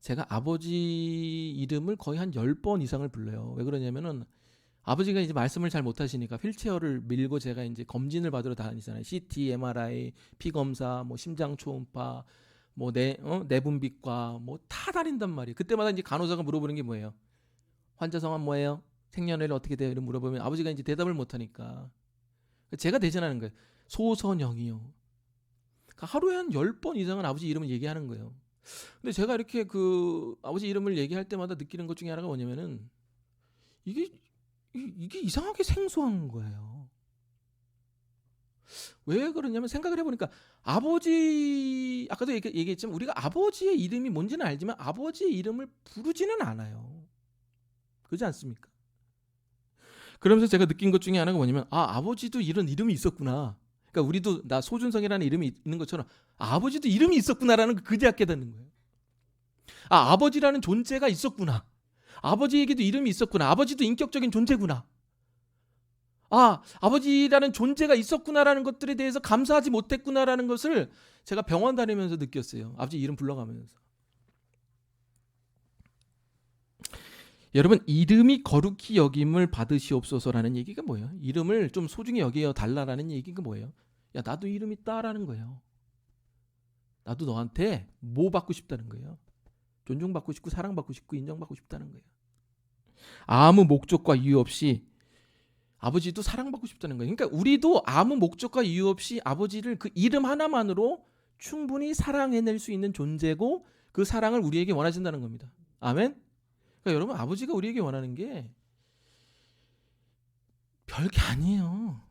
제가 아버지 이름을 거의 한 10번 이상을 불러요. 왜 그러냐면은 아버지가 이제 말씀을 잘 못하시니까 휠체어를 밀고 제가 이제 검진을 받으러 다니잖아요. CT, MRI, 피 검사, 뭐 심장 초음파, 뭐 내분비과 뭐 다 다닌단 말이에요. 그때마다 이제 간호사가 물어보는 게 뭐예요? 환자 성함 뭐예요? 생년월일 어떻게 돼요? 이런 물어보면 아버지가 이제 대답을 못하니까 제가 대신하는 거예요. 소선영이요. 그러니까 하루에 한 10번 이상은 아버지 이름을 얘기하는 거예요. 근데 제가 이렇게 그 아버지 이름을 얘기할 때마다 느끼는 것 중에 하나가 뭐냐면은 이게 이상하게 생소한 거예요. 왜 그러냐면 생각을 해보니까 아버지, 아까도 얘기했지만 우리가 아버지의 이름이 뭔지는 알지만 아버지의 이름을 부르지는 않아요. 그렇지 않습니까? 그러면서 제가 느낀 것 중에 하나가 뭐냐면 아버지도 이런 이름이 있었구나. 그러니까 우리도 나 소준성이라는 이름이 있는 것처럼 아버지도 이름이 있었구나라는 걸 그제야 깨닫는 거예요. 아버지라는 존재가 있었구나. 아버지에게도 이름이 있었구나. 아버지도 인격적인 존재구나. 아버지라는 존재가 있었구나라는 것들에 대해서 감사하지 못했구나라는 것을 제가 병원 다니면서 느꼈어요. 아버지 이름 불러가면서. 여러분 이름이 거룩히 여김을 받으시옵소서라는 얘기가 뭐예요? 이름을 좀 소중히 여겨 달라라는 얘기가 뭐예요? 야 나도 이름 있다라는 거예요. 나도 너한테 뭐 받고 싶다는 거예요. 존중받고 싶고 사랑받고 싶고 인정받고 싶다는 거예요. 아무 목적과 이유 없이 아버지도 사랑받고 싶다는 거예요. 그러니까 우리도 아무 목적과 이유 없이 아버지를 그 이름 하나만으로 충분히 사랑해낼 수 있는 존재고 그 사랑을 우리에게 원하신다는 겁니다. 아멘? 그러니까 여러분 아버지가 우리에게 원하는 게 별게 아니에요.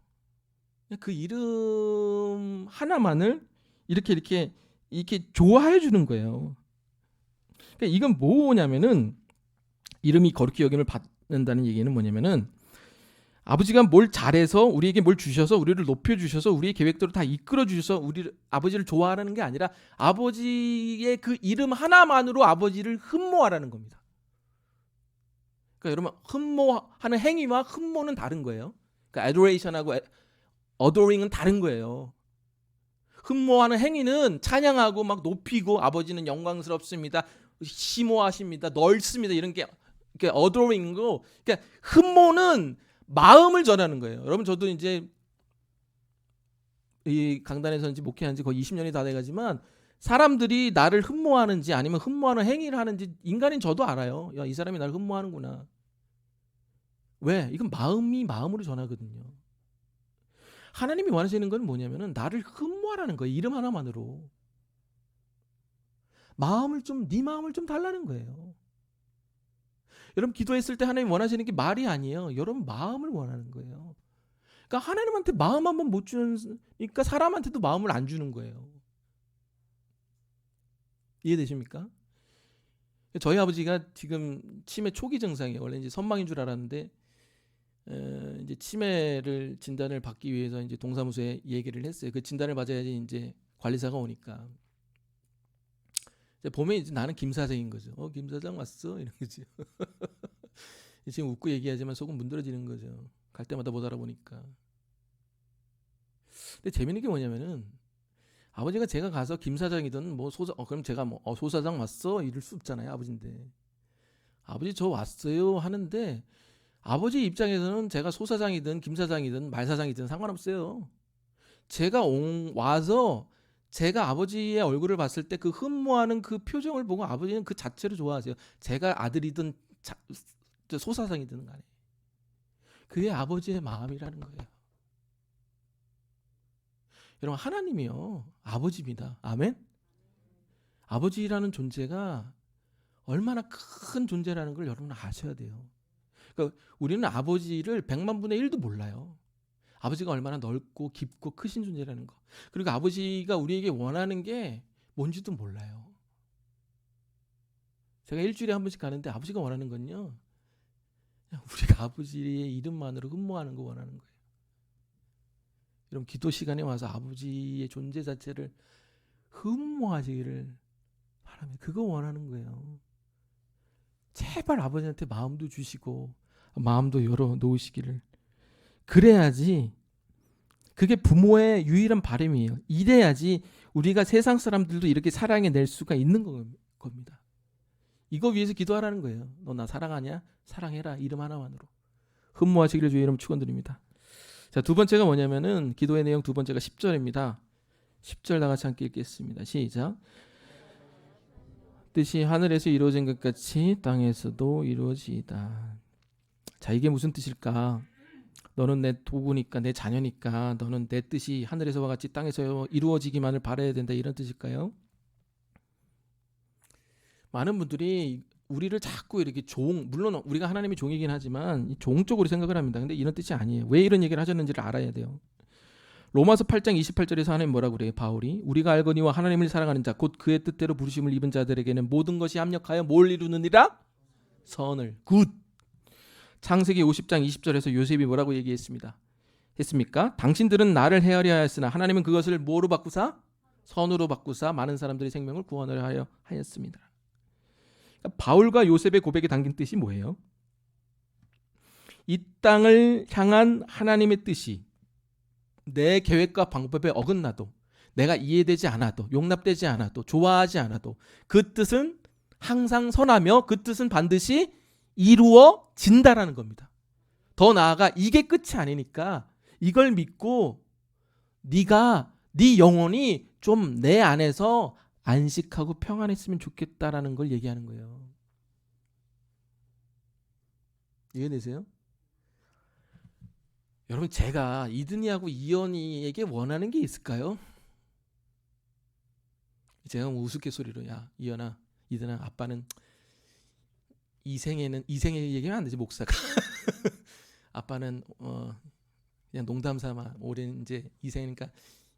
그냥 그 이름 하나만을 이렇게 좋아해 주는 거예요. 그러니까 이건 뭐냐면은 이름이 거룩히 여김을 받는다는 얘기는 뭐냐면은 아버지가 뭘 잘해서 우리에게 뭘 주셔서 우리를 높여주셔서 우리의 계획대로 다 이끌어주셔서 아버지를 좋아하라는 게 아니라 아버지의 그 이름 하나만으로 아버지를 흠모하라는 겁니다. 그러니까 여러분 흠모하는 행위와 흠모는 다른 거예요. 그러니까 adoration하고 adoring은 다른 거예요. 흠모하는 행위는 찬양하고 막 높이고 아버지는 영광스럽습니다. 심오하십니다. 넓습니다. 이런 게 adoring이고 그러니까 흠모는 마음을 전하는 거예요. 여러분 저도 이제 이 강단에서 이제 목회한 지 거의 20년이 다 돼가지만 사람들이 나를 흠모하는지 아니면 흠모하는 행위를 하는지 인간인 저도 알아요. 야, 이 사람이 나를 흠모하는구나. 왜? 이건 마음이 마음으로 전하거든요. 하나님이 원하시는 건 뭐냐면은 나를 흠모하라는 거예요. 이름 하나만으로. 네 마음을 좀 달라는 거예요. 여러분 기도했을 때 하나님 원하시는 게 말이 아니에요. 여러분 마음을 원하는 거예요. 그러니까 하나님한테 마음 한번 못 주니까 사람한테도 마음을 안 주는 거예요. 이해되십니까? 저희 아버지가 지금 치매 초기 증상이에요. 원래 이제 선망인 줄 알았는데 이제 치매를 진단을 받기 위해서 이제 동사무소에 얘기를 했어요. 그 진단을 받아야지 이제 관리사가 오니까. 보면 이제 나는 김 사장인 거죠. 김 사장 왔어 이런 거죠. 지금 웃고 얘기하지만 속은 문드러지는 거죠. 갈 때마다 못 알아보니까. 근데 재밌는 게 뭐냐면은 아버지가 제가 가서 김 사장이든 뭐 그럼 제가 뭐 소 사장 왔어 이럴 수 없잖아요. 아버지인데. 아버지 저 왔어요 하는데 아버지 입장에서는 제가 소 사장이든 김 사장이든 말 사장이든 상관없어요. 제가 와서 제가 아버지의 얼굴을 봤을 때 그 흠모하는 그 표정을 보고 아버지는 그 자체를 좋아하세요. 제가 아들이든 소사상이든 간에. 그게 아버지의 마음이라는 거예요. 여러분, 하나님이요 아버지입니다. 아멘. 아버지라는 존재가 얼마나 큰 존재라는 걸 여러분 아셔야 돼요. 그러니까 우리는 아버지를 100만 분의 1도 몰라요. 아버지가 얼마나 넓고 깊고 크신 존재라는 거. 그리고 아버지가 우리에게 원하는 게 뭔지도 몰라요. 제가 일주일에 한 번씩 가는데 아버지가 원하는 건요, 그냥 우리가 아버지의 이름만으로 흠모하는 거 원하는 거예요. 여러분, 기도 시간에 와서 아버지의 존재 자체를 흠모하시기를 바랍니다. 그거 원하는 거예요. 제발 아버지한테 마음도 주시고 마음도 열어 놓으시기를. 그래야지, 그게 부모의 유일한 바람이에요. 이래야지 우리가 세상 사람들도 이렇게 사랑해낼 수가 있는 겁니다. 이거 위해서 기도하라는 거예요. 너 나 사랑하냐? 사랑해라. 이름 하나만으로. 흠모하시기를 주의 이름 축원드립니다. 자, 두 번째가 뭐냐면은 기도의 내용 두 번째가 10절입니다. 10절 다 같이 함께 읽겠습니다. 시작. 뜻이 하늘에서 이루어진 것 같이 땅에서도 이루어지이다. 자, 이게 무슨 뜻일까? 너는 내 도구니까, 내 자녀니까 너는 내 뜻이 하늘에서와 같이 땅에서 이루어지기만을 바라야 된다, 이런 뜻일까요? 많은 분들이 우리를 자꾸 이렇게 물론 우리가 하나님의 종이긴 하지만 종적으로 생각을 합니다. 근데 이런 뜻이 아니에요. 왜 이런 얘기를 하셨는지를 알아야 돼요. 로마서 8장 28절에서 하나님 뭐라고 그래요? 바울이 우리가 알거니와 하나님을 사랑하는 자 곧 그의 뜻대로 부르심을 입은 자들에게는 모든 것이 합력하여 뭘 이루느니라? 선을. 굿. 창세기 50장 20절에서 요셉이 뭐라고 얘기했습니다. 했습니까? 당신들은 나를 헤아려 하였으나 하나님은 그것을 뭐로 바꾸사? 선으로 바꾸사 많은 사람들의 생명을 구원을 하여 하였습니다. 그러니까 바울과 요셉의 고백에 담긴 뜻이 뭐예요? 이 땅을 향한 하나님의 뜻이 내 계획과 방법에 어긋나도, 내가 이해되지 않아도, 용납되지 않아도, 좋아하지 않아도 그 뜻은 항상 선하며 그 뜻은 반드시 이루어진다라는 겁니다. 더 나아가 이게 끝이 아니니까 이걸 믿고 네가 네 영혼이 좀 내 안에서 안식하고 평안했으면 좋겠다라는 걸 얘기하는 거예요. 이해되세요? 여러분, 제가 이든이하고 이연이에게 원하는 게 있을까요? 제가 우스갯소리로 야 이연아, 이든아, 아빠는 이생에 얘기하면 안 되지, 목사가. 아빠는 그냥 농담 삼아 올해 이제 이생이니까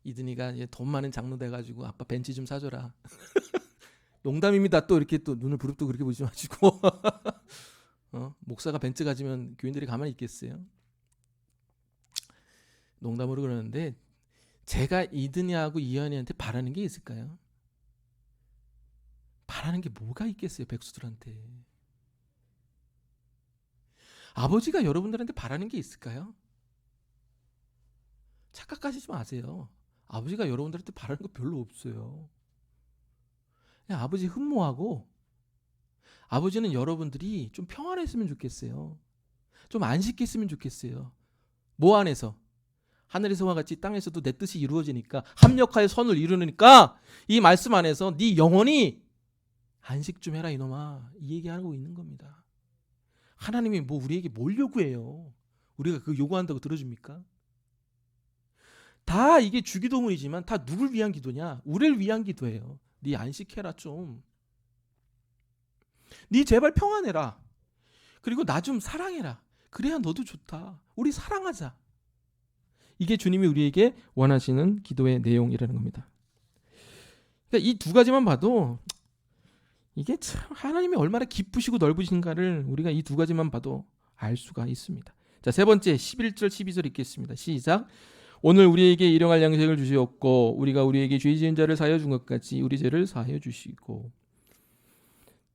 이든이가 이제 돈 많은 장로 돼가지고 아빠 벤치 좀 사줘라. 농담입니다. 또 이렇게 또 눈을 부릅뜨고 그렇게 보지 마시고. 목사가 벤츠 가지면 교인들이 가만히 있겠어요? 농담으로 그러는데 제가 이든이하고 이현이한테 바라는 게 있을까요? 바라는 게 뭐가 있겠어요, 백수들한테. 아버지가 여러분들한테 바라는 게 있을까요? 착각하시지 마세요. 아버지가 여러분들한테 바라는 거 별로 없어요. 그냥 아버지 흠모하고, 아버지는 여러분들이 좀 평안했으면 좋겠어요. 좀 안식했으면 좋겠어요. 뭐 안에서? 하늘에서와 같이 땅에서도 내 뜻이 이루어지니까, 합력하여 선을 이루니까 이 말씀 안에서 네 영혼이 안식 좀 해라 이놈아, 이 얘기하고 있는 겁니다. 하나님이 뭐 우리에게 뭘 요구해요? 우리가 그 요구한다고 들어줍니까? 다 이게 주기도문이지만 다 누굴 위한 기도냐? 우리를 위한 기도예요. 네 안식해라 좀. 네 제발 평안해라. 그리고 나 좀 사랑해라. 그래야 너도 좋다. 우리 사랑하자. 이게 주님이 우리에게 원하시는 기도의 내용이라는 겁니다. 그러니까 이 두 가지만 봐도 이게 참 하나님이 얼마나 기쁘시고 넓으신가를 우리가 이 두 가지만 봐도 알 수가 있습니다. 자, 세 번째 11절 12절 읽겠습니다. 시작. 오늘 우리에게 일용할 양식을 주시옵고 우리가 우리에게 죄 지은 자를 사하여 준 것 같이 우리 죄를 사하여 주시고.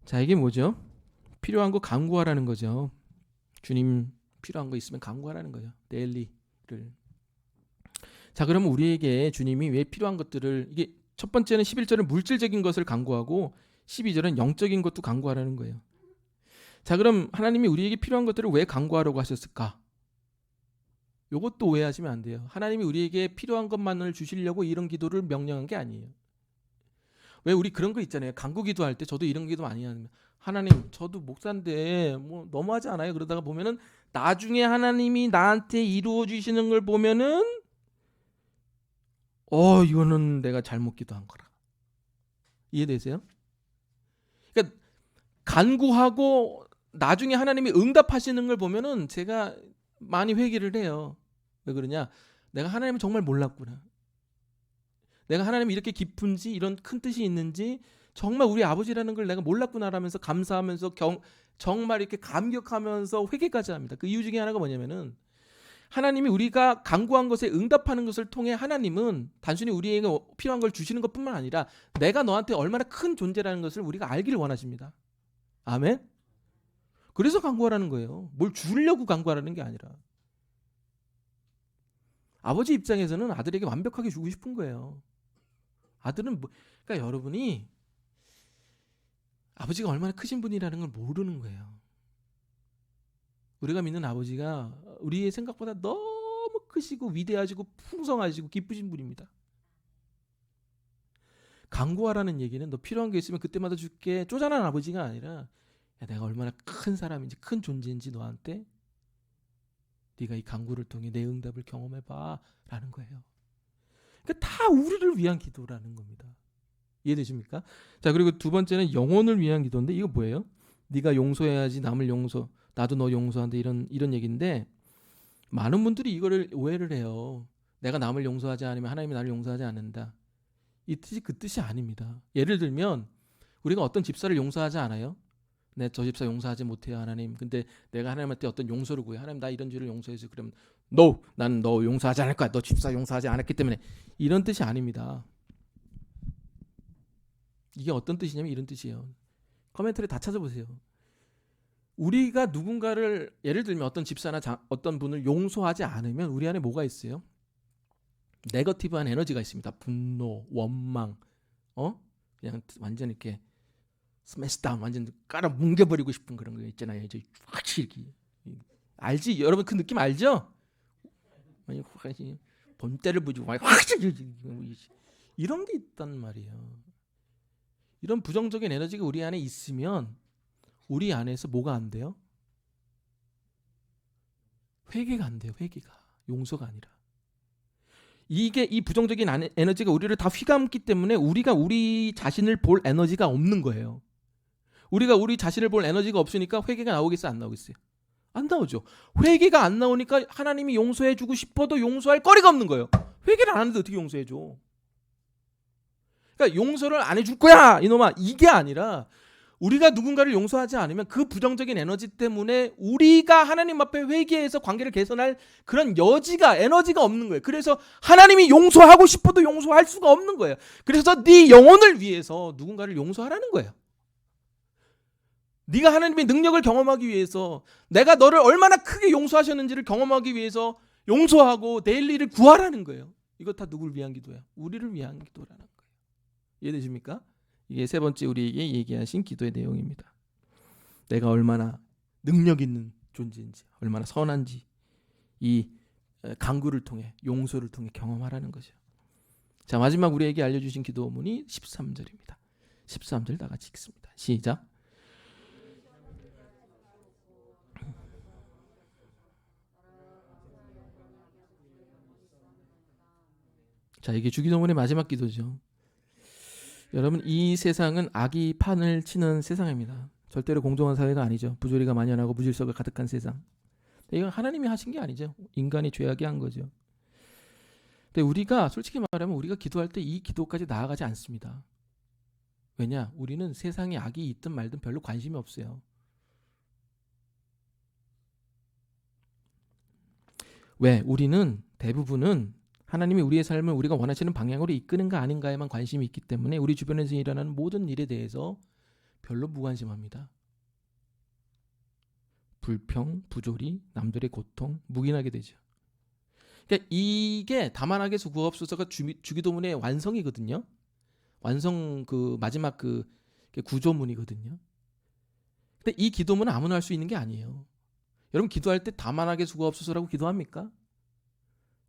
자, 이게 뭐죠? 필요한 거 간구하라는 거죠. 주님 필요한 거 있으면 간구하라는 거죠. 데일리를. 자, 그러면 우리에게 주님이 왜 필요한 것들을, 이게 첫 번째는 11절은 물질적인 것을 간구하고 12절은 영적인 것도 간구하라는 거예요. 자, 그럼 하나님이 우리에게 필요한 것들을 왜 간구하라고 하셨을까? 요것도 오해하시면 안 돼요. 하나님이 우리에게 필요한 것만을 주시려고 이런 기도를 명령한 게 아니에요. 왜 우리 그런 거 있잖아요. 간구 기도할 때 저도 이런 기도 많이 하는, 하나님 저도 목사인데 뭐 너무하지 않아요? 그러다가 보면은 나중에 하나님이 나한테 이루어 주시는 걸 보면은 이거는 내가 잘못 기도한 거라. 이해되세요? 그러니까 간구하고 나중에 하나님이 응답하시는 걸 보면은 제가 많이 회개를 해요. 왜 그러냐? 내가 하나님을 정말 몰랐구나. 내가 하나님이 이렇게 깊은지 이런 큰 뜻이 있는지 정말 우리 아버지라는 걸 내가 몰랐구나라면서 감사하면서 정말 이렇게 감격하면서 회개까지 합니다. 그 이유 중에 하나가 뭐냐면은 하나님이 우리가 간구한 것에 응답하는 것을 통해 하나님은 단순히 우리에게 필요한 걸 주시는 것뿐만 아니라 내가 너한테 얼마나 큰 존재라는 것을 우리가 알기를 원하십니다. 아멘? 그래서 간구하라는 거예요. 뭘 주려고 간구하라는 게 아니라. 아버지 입장에서는 아들에게 완벽하게 주고 싶은 거예요. 아들은 그러니까 여러분이 아버지가 얼마나 크신 분이라는 걸 모르는 거예요. 우리가 믿는 아버지가 우리의 생각보다 너무 크시고 위대하시고 풍성하시고 기쁘신 분입니다. 간구하라는 얘기는 너 필요한 게 있으면 그때마다 줄게 쪼잔한 아버지가 아니라 야, 내가 얼마나 큰 사람인지 큰 존재인지 너한테 네가 이 간구를 통해 내 응답을 경험해봐 라는 거예요. 그러니까 다 우리를 위한 기도라는 겁니다. 이해되십니까? 자, 그리고 두 번째는 영혼을 위한 기도인데 이거 뭐예요? 네가 용서해야지 남을 나도 너 용서한다 이런 얘기인데 많은 분들이 이거를 오해를 해요. 내가 남을 용서하지 않으면 하나님이 나를 용서하지 않는다. 이 뜻이 그 뜻이 아닙니다. 예를 들면 우리가 어떤 집사를 용서하지 않아요? 네, 저 집사 용서하지 못해요 하나님. 근데 내가 하나님한테 어떤 용서를 구해. 하나님 나 이런 죄를 용서해서 그러면 나는 너 용서하지 않을 거야. 너 집사 용서하지 않았기 때문에. 이런 뜻이 아닙니다. 이게 어떤 뜻이냐면 이런 뜻이에요. 커멘터리 다 찾아보세요. 우리가 누군가를 예를 들면 어떤 집사나 어떤 분을 용서하지 않으면 우리 안에 뭐가 있어요? 네거티브한 에너지가 있습니다. 분노, 원망, 그냥 완전 이렇게 스매시 다운, 완전 깔아 뭉개버리고 싶은 그런 거 있잖아요. 이제 확실히 알지? 여러분 그 느낌 알죠? 아니 본때를 보지 확실히 이런 게 있단 말이에요. 이런 부정적인 에너지가 우리 안에 있으면 우리 안에서 뭐가 안 돼요? 회개가 안 돼요. 회개가. 용서가 아니라. 이 부정적인 에너지가 우리를 다 휘감기 때문에 우리가 우리 자신을 볼 에너지가 없는 거예요. 우리가 우리 자신을 볼 에너지가 없으니까 회개가 나오겠어요? 안 나오겠어요? 안 나오죠. 회개가 안 나오니까 하나님이 용서해 주고 싶어도 용서할 거리가 없는 거예요. 회개를 안 하는데 어떻게 용서해 줘? 그러니까 용서를 안 해줄 거야 이놈아, 이게 아니라 우리가 누군가를 용서하지 않으면 그 부정적인 에너지 때문에 우리가 하나님 앞에 회개해서 관계를 개선할 그런 에너지가 없는 거예요. 그래서 하나님이 용서하고 싶어도 용서할 수가 없는 거예요. 그래서 네 영혼을 위해서 누군가를 용서하라는 거예요. 네가 하나님의 능력을 경험하기 위해서, 내가 너를 얼마나 크게 용서하셨는지를 경험하기 위해서 용서하고 내일 일을 구하라는 거예요. 이거 다 누굴 위한 기도야? 우리를 위한 기도라는 거예요. 이해되십니까? 이게 세 번째 우리에게 얘기하신 기도의 내용입니다. 내가 얼마나 능력 있는 존재인지, 얼마나 선한지 이 간구를 통해, 용서를 통해 경험하라는 거죠. 자, 마지막 우리에게 알려주신 기도문이 13절입니다. 13절 다 같이 읽습니다. 시작. 자, 이게 주기도문의 마지막 기도죠. 여러분, 이 세상은 악이 판을 치는 세상입니다. 절대로 공정한 사회가 아니죠. 부조리가 만연하고 무질서가 가득한 세상. 이건 하나님이 하신 게 아니죠. 인간이 죄악이 한 거죠. 근데 우리가 솔직히 말하면 우리가 기도할 때 이 기도까지 나아가지 않습니다. 왜냐? 우리는 세상에 악이 있든 말든 별로 관심이 없어요. 왜? 우리는 대부분은 하나님이 우리의 삶을 우리가 원하시는 방향으로 이끄는가 아닌가에만 관심이 있기 때문에 우리 주변에서 일어나는 모든 일에 대해서 별로 무관심합니다. 불평, 부조리, 남들의 고통, 묵인하게 되죠. 그러니까 이게 다만하게서 구하옵소서가 주기도문의 완성이거든요. 완성 그 마지막 그 구조문이거든요. 근데 이 기도문은 아무나 할 수 있는 게 아니에요. 여러분 기도할 때 다만하게 구하옵소서라고 기도합니까?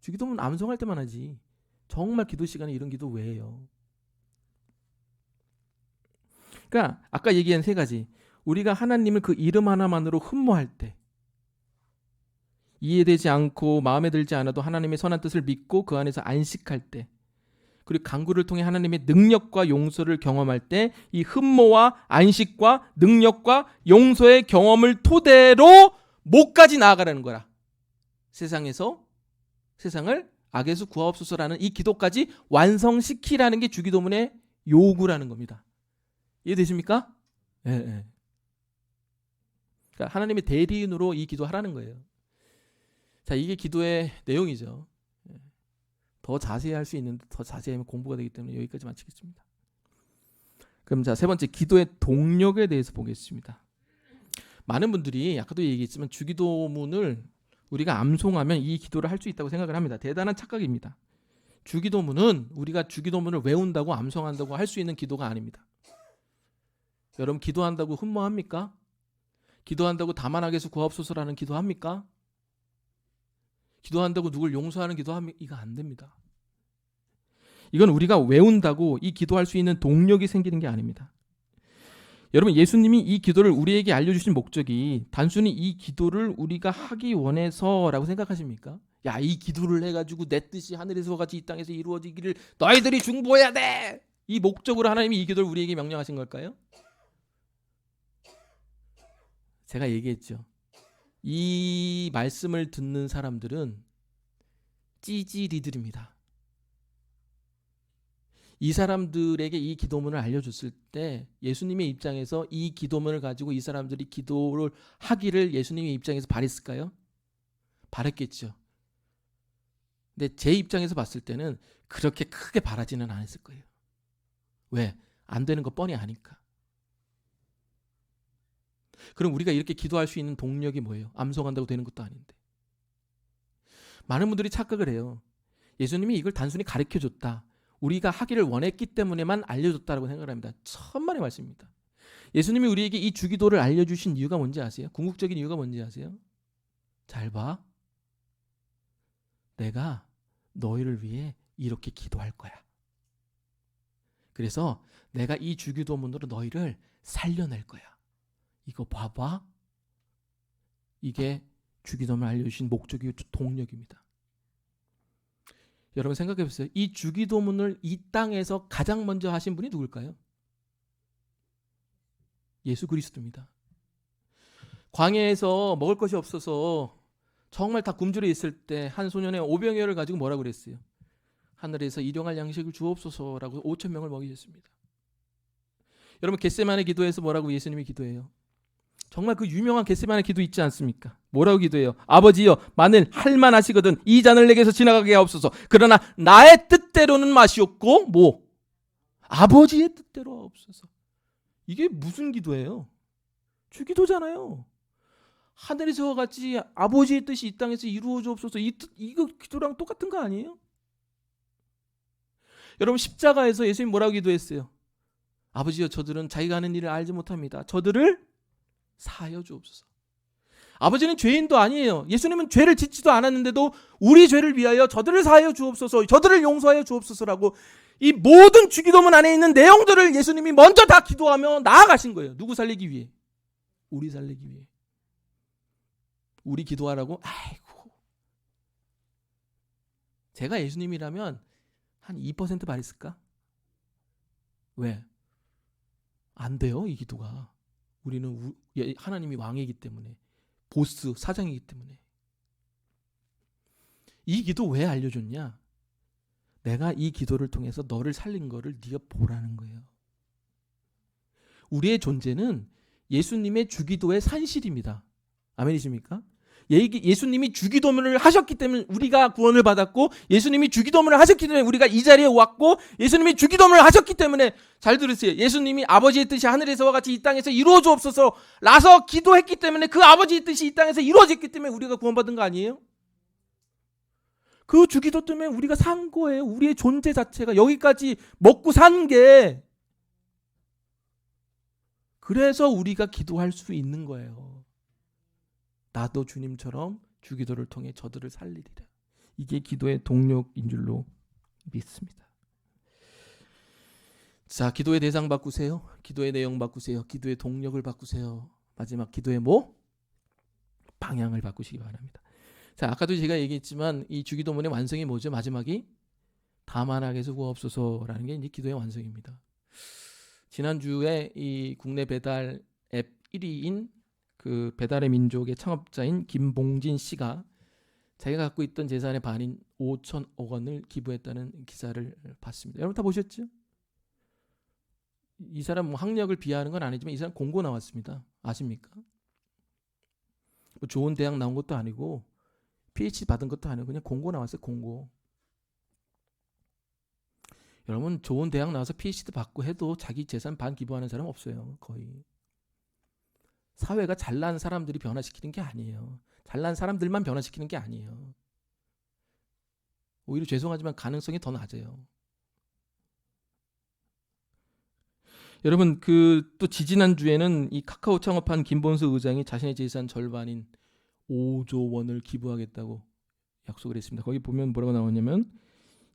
주기도문 암송할 때만 하지. 정말 기도 시간에 이런 기도 왜 해요? 그러니까 아까 얘기한 세 가지. 우리가 하나님을 그 이름 하나만으로 흠모할 때, 이해되지 않고 마음에 들지 않아도 하나님의 선한 뜻을 믿고 그 안에서 안식할 때, 그리고 간구를 통해 하나님의 능력과 용서를 경험할 때, 이 흠모와 안식과 능력과 용서의 경험을 토대로 목까지 나아가라는 거라. 세상을 악에서 구하옵소서라는 이 기도까지 완성시키라는 게 주기도문의 요구라는 겁니다. 이해되십니까? 예. 그러니까 하나님의 대리인으로 이 기도하라는 거예요. 자, 이게 기도의 내용이죠. 더 자세히 할 수 있는데 더 자세히 하면 공부가 되기 때문에 여기까지 마치겠습니다. 그럼 자, 세 번째 기도의 동력에 대해서 보겠습니다. 많은 분들이 아까도 얘기했지만 주기도문을 우리가 암송하면 이 기도를 할 수 있다고 생각을 합니다. 대단한 착각입니다. 주기도문은 우리가 주기도문을 외운다고 암송한다고 할 수 있는 기도가 아닙니다. 여러분 기도한다고 흠모합니까? 기도한다고 다만 악에서 구하옵소서라는 기도합니까? 기도한다고 누굴 용서하는 기도합니까? 이거 안 됩니다. 이건 우리가 외운다고 이 기도할 수 있는 동력이 생기는 게 아닙니다. 여러분 예수님이 이 기도를 우리에게 알려주신 목적이 단순히 이 기도를 우리가 하기 원해서라고 생각하십니까? 야, 이 기도를 해가지고 내 뜻이 하늘에서 같이 이 땅에서 이루어지기를 너희들이 중보해야 돼! 이 목적으로 하나님이 이 기도를 우리에게 명령하신 걸까요? 제가 얘기했죠. 이 말씀을 듣는 사람들은 찌질이들입니다. 이 사람들에게 이 기도문을 알려줬을 때 예수님의 입장에서 이 기도문을 가지고 이 사람들이 기도를 하기를 예수님의 입장에서 바랬을까요? 바랬겠죠. 근데 제 입장에서 봤을 때는 그렇게 크게 바라지는 않았을 거예요. 왜? 안 되는 거 뻔히 아니까. 그럼 우리가 이렇게 기도할 수 있는 동력이 뭐예요? 암송한다고 되는 것도 아닌데. 많은 분들이 착각을 해요. 예수님이 이걸 단순히 가르쳐줬다. 우리가 하기를 원했기 때문에만 알려줬다라고 생각을 합니다. 천만의 말씀입니다. 예수님이 우리에게 이 주기도를 알려주신 이유가 뭔지 아세요? 궁극적인 이유가 뭔지 아세요? 잘 봐. 내가 너희를 위해 이렇게 기도할 거야. 그래서 내가 이 주기도문으로 너희를 살려낼 거야. 이거 봐봐. 이게 주기도문을 알려주신 목적이고 동력입니다. 여러분 생각해 보세요. 이 주기도문을 이 땅에서 가장 먼저 하신 분이 누굴까요? 예수 그리스도입니다. 광야에서 먹을 것이 없어서 정말 다 굶주려 있을 때 한 소년의 오병이어를 가지고 뭐라고 그랬어요? 하늘에서 일용할 양식을 주옵소서라고 5천 명을 먹이셨습니다. 여러분 겟세마네 기도에서 뭐라고 예수님이 기도해요? 정말 그 유명한 겟세마네 기도 있지 않습니까? 뭐라고 기도해요? 아버지여 만일 할만하시거든 이 잔을 내게서 지나가게 하옵소서. 그러나 나의 뜻대로는 마시옵고 뭐? 아버지의 뜻대로 하옵소서. 이게 무슨 기도예요? 주기도잖아요. 하늘에서 같이 아버지의 뜻이 이 땅에서 이루어지옵소서. 이거 기도랑 똑같은 거 아니에요? 여러분 십자가에서 예수님 뭐라고 기도했어요? 아버지여 저들은 자기가 하는 일을 알지 못합니다. 저들을 사하여 주옵소서. 아버지는 죄인도 아니에요. 예수님은 죄를 짓지도 않았는데도 우리 죄를 위하여 저들을 사하여 주옵소서, 저들을 용서하여 주옵소서라고 이 모든 주기도문 안에 있는 내용들을 예수님이 먼저 다 기도하며 나아가신 거예요. 누구 살리기 위해? 우리 살리기 위해. 우리 기도하라고? 아이고. 제가 예수님이라면 한 2% 바랬을까? 왜? 안 돼요, 이 기도가. 우리는 하나님이 왕이기 때문에, 보스, 사장이기 때문에. 이 기도 왜 알려줬냐? 내가 이 기도를 통해서 너를 살린 거를 네가 보라는 거예요. 우리의 존재는 예수님의 주기도의 산실입니다. 아멘이십니까? 예수님이 주기도문을 하셨기 때문에 우리가 구원을 받았고, 예수님이 주기도문을 하셨기 때문에 우리가 이 자리에 왔고, 예수님이 주기도문을 하셨기 때문에, 잘 들으세요. 예수님이 아버지의 뜻이 하늘에서와 같이 이 땅에서 이루어 주옵소서 라서 기도했기 때문에 그 아버지의 뜻이 이 땅에서 이루어졌기 때문에 우리가 구원받은 거 아니에요? 그 주기도 때문에 우리가 산 거예요. 우리의 존재 자체가 여기까지 먹고 산 게, 그래서 우리가 기도할 수 있는 거예요. 나도 주님처럼 주기도를 통해 저들을 살리리라. 이게 기도의 동력인 줄로 믿습니다. 자, 기도의 대상 바꾸세요. 기도의 내용 바꾸세요. 기도의 동력을 바꾸세요. 마지막 기도의 뭐? 방향을 바꾸시기 바랍니다. 자, 아까도 제가 얘기했지만 이 주기도문의 완성이 뭐죠? 마지막이 다만하게서 구하옵소서라는 게 이제 기도의 완성입니다. 지난주에 이 국내 배달 앱 1위인 그 배달의 민족의 창업자인 김봉진 씨가 자기가 갖고 있던 재산의 반인 5천억 원을 기부했다는 기사를 봤습니다. 여러분 다 보셨죠? 이 사람 뭐 학력을 비하하는 건 아니지만 이 사람 공고 나왔습니다. 아십니까? 뭐 좋은 대학 나온 것도 아니고 PhD 받은 것도 아니고 그냥 공고 나왔어요. 공고. 여러분 좋은 대학 나와서 PhD 받고 해도 자기 재산 반 기부하는 사람 없어요. 거의. 사회가 잘난 사람들이 변화시키는 게 아니에요. 잘난 사람들만 변화시키는 게 아니에요. 오히려 죄송하지만 가능성이 더 낮아요. 여러분 그 또 지지난주에는 이 카카오 창업한 김본수 의장이 자신의 재산 절반인 5조 원을 기부하겠다고 약속을 했습니다. 거기 보면 뭐라고 나오냐면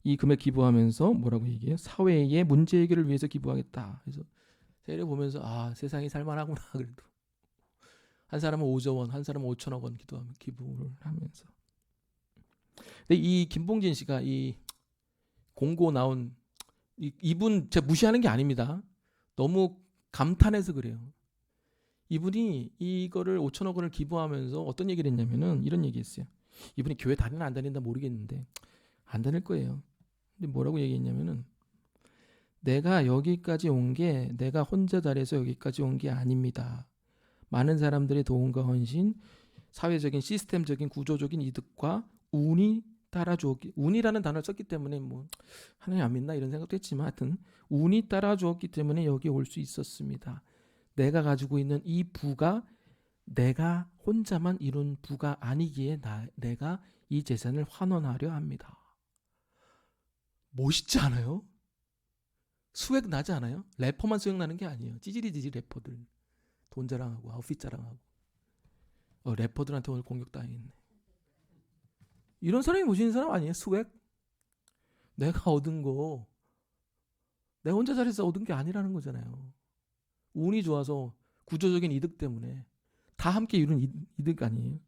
이 금액 기부하면서 뭐라고 얘기해요? 사회의 문제 해결을 위해서 기부하겠다. 그래서 세례 보면서 아 세상이 살만하구나. 그래도 한 사람은 5조 원, 한 사람은 5천억 원 기부를 하면서. 근데 이 김봉진 씨가 이 공고 나온 이분 제가 무시하는 게 아닙니다. 너무 감탄해서 그래요. 이분이 이거를 5천억 원을 기부하면서 어떤 얘기를 했냐면은 이런 얘기했어요. 이분이 교회 다니나 안 다닌다 모르겠는데 안 다닐 거예요. 근데 뭐라고 얘기했냐면은 내가 여기까지 온 게 내가 혼자 잘해서 여기까지 온 게 아닙니다. 많은 사람들의 도움과 헌신, 사회적인 시스템적인 구조적인 이득과 운이 따라주었기, 운이라는 단어를 썼기 때문에 뭐 하나님 안 믿나 이런 생각도 했지만 하여튼 운이 따라주었기 때문에 여기 올 수 있었습니다. 내가 가지고 있는 이 부가 내가 혼자만 이룬 부가 아니기에 내가 이 재산을 환원하려 합니다. 멋있지 않아요? 수액 나지 않아요? 래퍼만 수액 나는 게 아니에요. 찌질이 래퍼들 돈 자랑하고 아웃핏 자랑하고 래퍼들한테 오늘 공격당했네. 이런 사람이 멋있는 사람 아니에요? 수액? 내가 얻은 거 내가 혼자 잘해서 얻은 게 아니라는 거잖아요. 운이 좋아서 구조적인 이득 때문에 다 함께 이룬 이득 아니에요?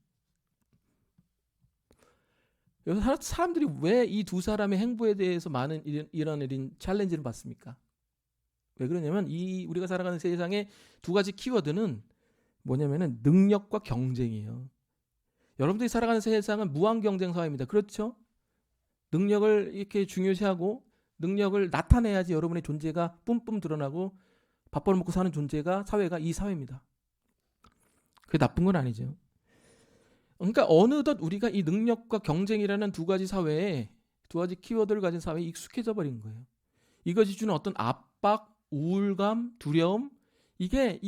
여기서 사람들이 왜 이 두 사람의 행보에 대해서 많은 이런 챌린지를 받습니까? 왜 그러냐면 이 우리가 살아가는 세상의 두 가지 키워드는 뭐냐면은 능력과 경쟁이에요. 여러분들이 살아가는 세상은 무한 경쟁 사회입니다. 그렇죠? 능력을 이렇게 중요시하고 능력을 나타내야지 여러분의 존재가 뿜뿜 드러나고 밥 벌어먹고 사는 존재가 사회가 이 사회입니다. 그게 나쁜 건 아니죠. 그러니까 어느덧 우리가 이 능력과 경쟁이라는 두 가지 사회에 두 가지 키워드를 가진 사회에 익숙해져 버린 거예요. 이것이 주는 어떤 압박, 우울감, 두려움 이게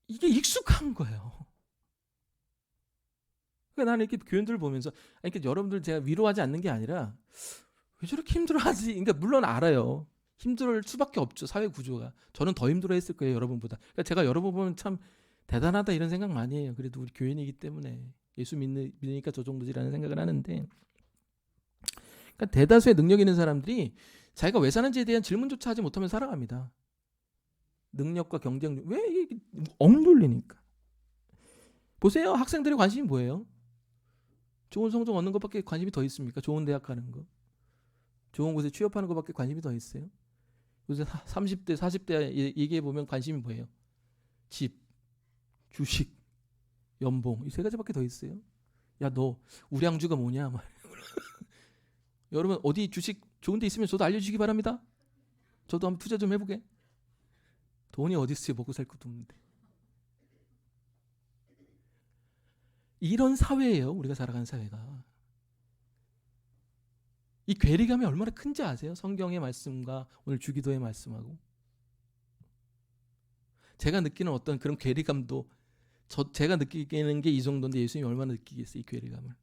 익숙한 거예요. 그러니까 나는 이렇게 교인들을 보면서 그러니까 여러분들 제가 위로하지 않는 게 아니라 왜 저렇게 힘들어하지? 그러니까 물론 알아요. 힘들 수밖에 없죠. 사회 구조가. 저는 더 힘들어했을 거예요. 여러분보다. 그러니까 제가 여러분 보면 참 대단하다 이런 생각 많이 해요. 그래도 우리 교인이기 때문에 예수 믿으니까 저 정도지라는 생각을 하는데 그러니까 대다수의 능력 있는 사람들이 자기가 왜 사는지에 대한 질문조차 하지 못하면 살아갑니다. 능력과 경쟁 왜 이게 억눌리니까. 보세요. 학생들의 관심이 뭐예요? 좋은 성적 얻는 것밖에 관심이 더 있습니까? 좋은 대학 가는 거. 좋은 곳에 취업하는 것밖에 관심이 더 있어요? 요새 30대, 40대 얘기해보면 관심이 뭐예요? 집, 주식, 연봉 이 세 가지밖에 더 있어요? 야, 너 우량주가 뭐냐? 여러분 어디 주식 좋은 데 있으면 저도 알려주시기 바랍니다. 저도 한번 투자 좀 해보게. 돈이 어디 있어요? 먹고 살 것도 없는데. 이런 사회예요. 우리가 살아가는 사회가. 이 괴리감이 얼마나 큰지 아세요? 성경의 말씀과 오늘 주기도의 말씀하고. 제가 느끼는 어떤 그런 괴리감도 제가 느끼는 게 이 정도인데 예수님이 얼마나 느끼겠어요? 이 괴리감을.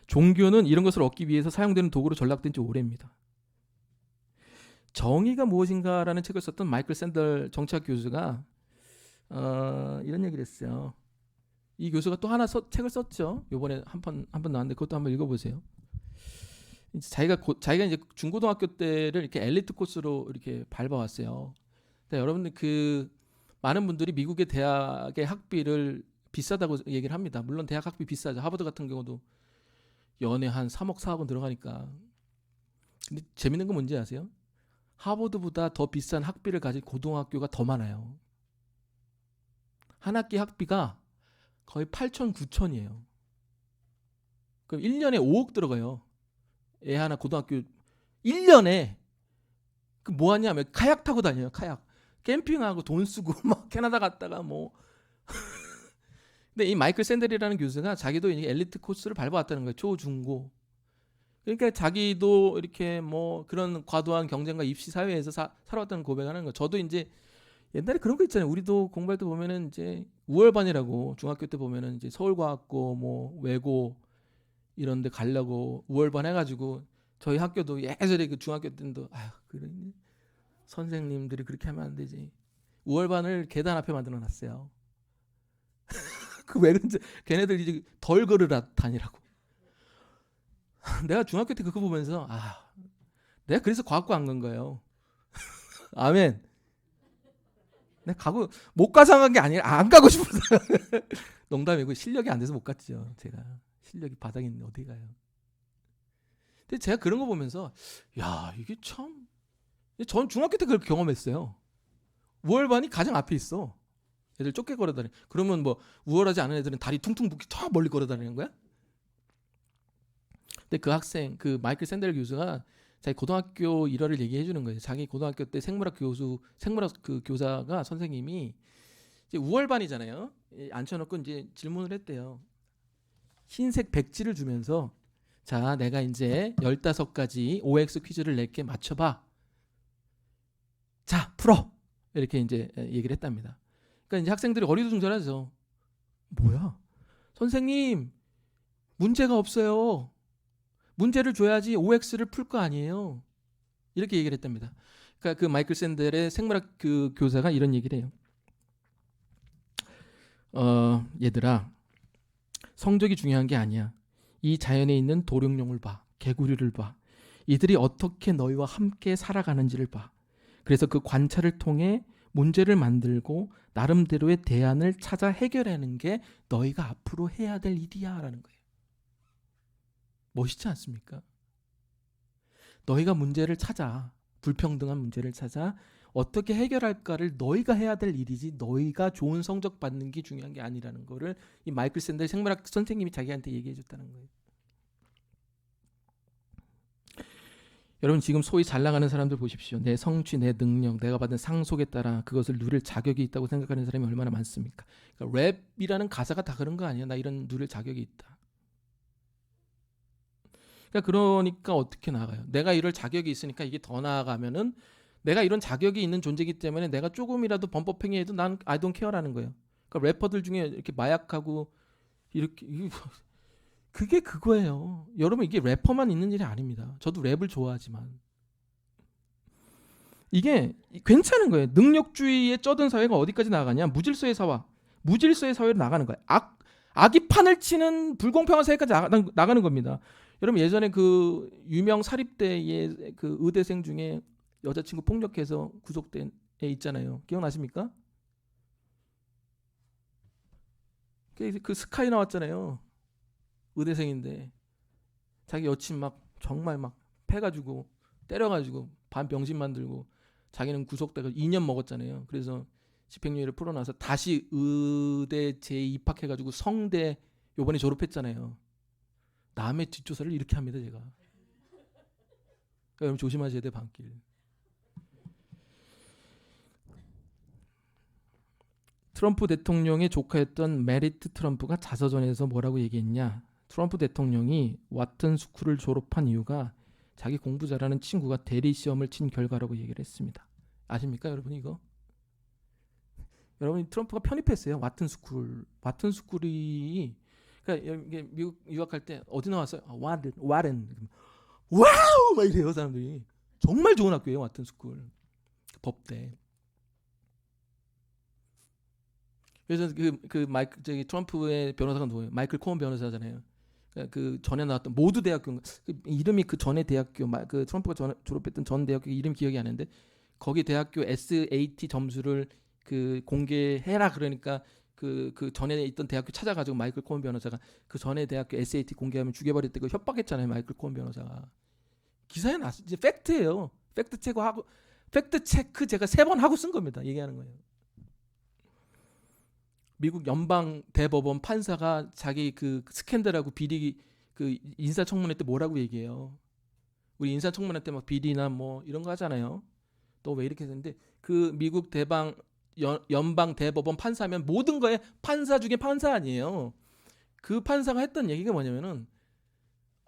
종교는 이런 것을 얻기 위해서 사용되는 도구로 전락된 지 오래입니다. 정의가 무엇인가라는 책을 썼던 마이클 샌들 정치학 교수가 이런 얘기를 했어요. 이 교수가 또 하나 책을 썼죠. 요번에 한 번 나왔는데 그것도 한번 읽어보세요. 이제 자기가 이제 중고등학교 때를 이렇게 엘리트 코스로 이렇게 밟아왔어요. 근데 여러분들 그 많은 분들이 미국의 대학의 학비를 비싸다고 얘기를 합니다. 물론 대학 학비 비싸죠. 하버드 같은 경우도 연에 한 3억 4억은 들어가니까. 근데 재밌는 건 뭔지 아세요? 하버드보다 더 비싼 학비를 가진 고등학교가 더 많아요. 한 학기 학비가 거의 8천, 9천이에요. 그럼 1년에 5억 들어가요. 애 하나 고등학교 1년에 그 뭐 하냐면 카약 타고 다녀요. 카약. 캠핑하고 돈 쓰고 막 캐나다 갔다가 뭐 근데 이 마이클 샌델이라는 교수가 자기도 엘리트 코스를 밟아왔다는 거예요. 초, 중고. 그러니까 자기도 이렇게 뭐 그런 과도한 경쟁과 입시 사회에서 살아왔다는 고백하는 거. 저도 이제 옛날에 그런 거 있잖아요. 우리도 공부할 때 보면은 이제 우월반이라고 중학교 때 보면은 이제 서울과학고 뭐 외고 이런 데 가려고 우월반 해가지고 저희 학교도 예전에 그 중학교 때도 아휴 그래 선생님들이 그렇게 하면 안 되지. 우월반을 계단 앞에 만들어 놨어요. 그 왜 그런지 걔네들 이제 덜 걸으라 다니라고. 내가 중학교 때 그거 보면서 내가 그래서 과학고 안 간 거예요. 아멘. 내가 못 가서 간 게 아니라 안 가고 싶어서. 농담이고 실력이 안 돼서 못 갔죠. 제가 실력이 바닥에 있는데 어디 가요. 근데 제가 그런 거 보면서 야 이게 참. 전 중학교 때 그걸 경험했어요. 우월반이 가장 앞에 있어. 애들 좁게 걸어다니. 그러면 뭐 우월하지 않은 애들은 다리 퉁퉁 붓기 더 멀리 걸어다니는 거야? 근데 그 학생, 그 마이클 샌델 교수가 자기 고등학교 일화를 얘기해 주는 거예요. 자기 고등학교 때 생물학 그 교사가 선생님이 이제 우월반이잖아요. 앉혀놓고 이제 질문을 했대요. 흰색 백지를 주면서 자, 내가 이제 15가지 OX 퀴즈를 낼게 맞춰봐. 자, 풀어. 이렇게 이제 얘기를 했답니다. 그러니까 이제 학생들이 어리둥절하죠. 뭐야? 선생님, 문제가 없어요. 문제를 줘야지 OX를 풀 거 아니에요. 이렇게 얘기를 했답니다. 그러니까 그 마이클 샌델의 생물학 그 교사가 이런 얘기를 해요. 얘들아, 성적이 중요한 게 아니야. 이 자연에 있는 도룡뇽을 봐. 개구리를 봐. 이들이 어떻게 너희와 함께 살아가는지를 봐. 그래서 그 관찰을 통해 문제를 만들고 나름대로의 대안을 찾아 해결하는 게 너희가 앞으로 해야 될 일이야 라는 거예요. 멋있지 않습니까? 너희가 문제를 찾아, 불평등한 문제를 찾아 어떻게 해결할까를 너희가 해야 될 일이지 너희가 좋은 성적 받는 게 중요한 게 아니라는 거를 이 마이클 샌델 생물학 선생님이 자기한테 얘기해 줬다는 거예요. 여러분 지금 소위 잘 나가는 사람들 보십시오. 내 성취, 내 능력, 내가 받은 상속에 따라 그것을 누릴 자격이 있다고 생각하는 사람이 얼마나 많습니까? 그러니까 랩이라는 가사가 다 그런 거 아니야? 나 이런 누릴 자격이 있다. 그러니까 어떻게 나아가요? 내가 이럴 자격이 있으니까 이게 더 나아가면은 내가 이런 자격이 있는 존재이기 때문에 내가 조금이라도 범법행위해도 난 I don't care라는 거예요. 그러니까 래퍼들 중에 이렇게 마약하고 이렇게 그게 그거예요. 여러분 이게 래퍼만 있는 일이 아닙니다. 저도 랩을 좋아하지만 이게 괜찮은 거예요. 능력주의에 쩌든 사회가 어디까지 나가냐? 무질서의 사회로 나가는 거예요. 악이 판을 치는 불공평한 사회까지 나가는 겁니다. 여러분 예전에 그 유명 사립대의 그 의대생 중에 여자친구 폭력해서 구속된 애 있잖아요. 기억나십니까? 그 스카이 나왔잖아요. 의대생인데 자기 여친 막 정말 막 패가지고 때려가지고 반병신 만들고 자기는 구속돼서 2년 먹었잖아요. 그래서 집행유예를 풀어놔서 다시 의대 재입학해가지고 성대 요번에 졸업했잖아요. 남의 뒷조사를 이렇게 합니다 제가. 그러니까 여러분 조심하셔야 돼 반길. 트럼프 대통령의 조카였던 메리트 트럼프가 자서전에서 뭐라고 얘기했냐. 트럼프 대통령이 와튼 스쿨을 졸업한 이유가 자기 공부 잘하는 친구가 대리 시험을 친 결과라고 얘기를 했습니다. 아십니까 여러분 이거? 여러분 트럼프가 편입했어요. 와튼 스쿨이 그러니까 이게 미국 유학할 때 어디 나왔어요? 와든 와우 막 이래요 사람들이. 정말 좋은 학교예요 와튼 스쿨 법대. 그래서 그 마이크 저기 트럼프의 변호사가 누구예요? 마이클 코언 변호사잖아요. 그러니까 그 전에 나왔던 모두 대학교 그 이름이 그 전에 대학교 그 트럼프가 졸업했던 전 대학교 이름 기억이 안 나는데 거기 대학교 SAT 점수를 그 공개해라 그러니까 그 전에 있던 대학교 찾아가지고 마이클 코언 변호사가 그 전에 대학교 SAT 공개하면 죽여버렸다고 협박했잖아요. 마이클 코언 변호사가 기사에 났어. 이제 팩트예요. 팩트 체크 제가 3번 하고 쓴 겁니다. 얘기하는 거예요. 미국 연방 대법원 판사가 자기 그 스캔들하고 비리 그 인사청문회 때 뭐라고 얘기해요. 우리 인사청문회 때 막 비리나 뭐 이런 거 하잖아요. 또 왜 이렇게 했는데 그 미국 연방 대법원 판사면 모든 거에 판사 중에 판사 아니에요. 그 판사가 했던 얘기가 뭐냐면은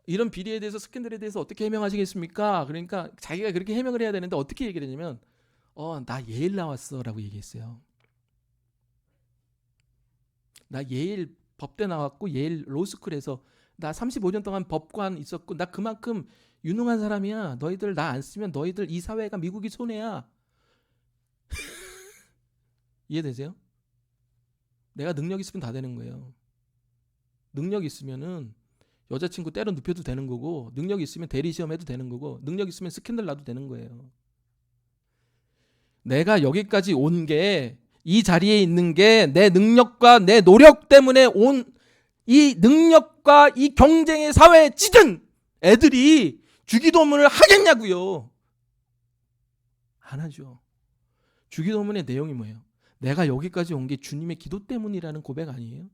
이런 비리에 대해서 스캔들에 대해서 어떻게 해명하시겠습니까? 그러니까 자기가 그렇게 해명을 해야 되는데 어떻게 얘기를 했냐면 나 예일 나왔어라고 얘기했어요. 나 예일 법대 나왔고 예일 로스쿨에서 나 35년 동안 법관 있었고 나 그만큼 유능한 사람이야. 너희들 나 안 쓰면 너희들 이 사회가 미국이 손해야. 이해되세요? 내가 능력 있으면 다 되는 거예요. 능력 있으면은 여자친구 때려 눕혀도 되는 거고 능력 있으면 대리 시험 해도 되는 거고 능력 있으면 스캔들 나도 되는 거예요. 내가 여기까지 온 게 이 자리에 있는 게 내 능력과 내 노력 때문에 온 이 능력과 이 경쟁의 사회에 찌든 애들이 주기도문을 하겠냐고요. 안 하죠. 주기도문의 내용이 뭐예요? 내가 여기까지 온 게 주님의 기도 때문이라는 고백 아니에요?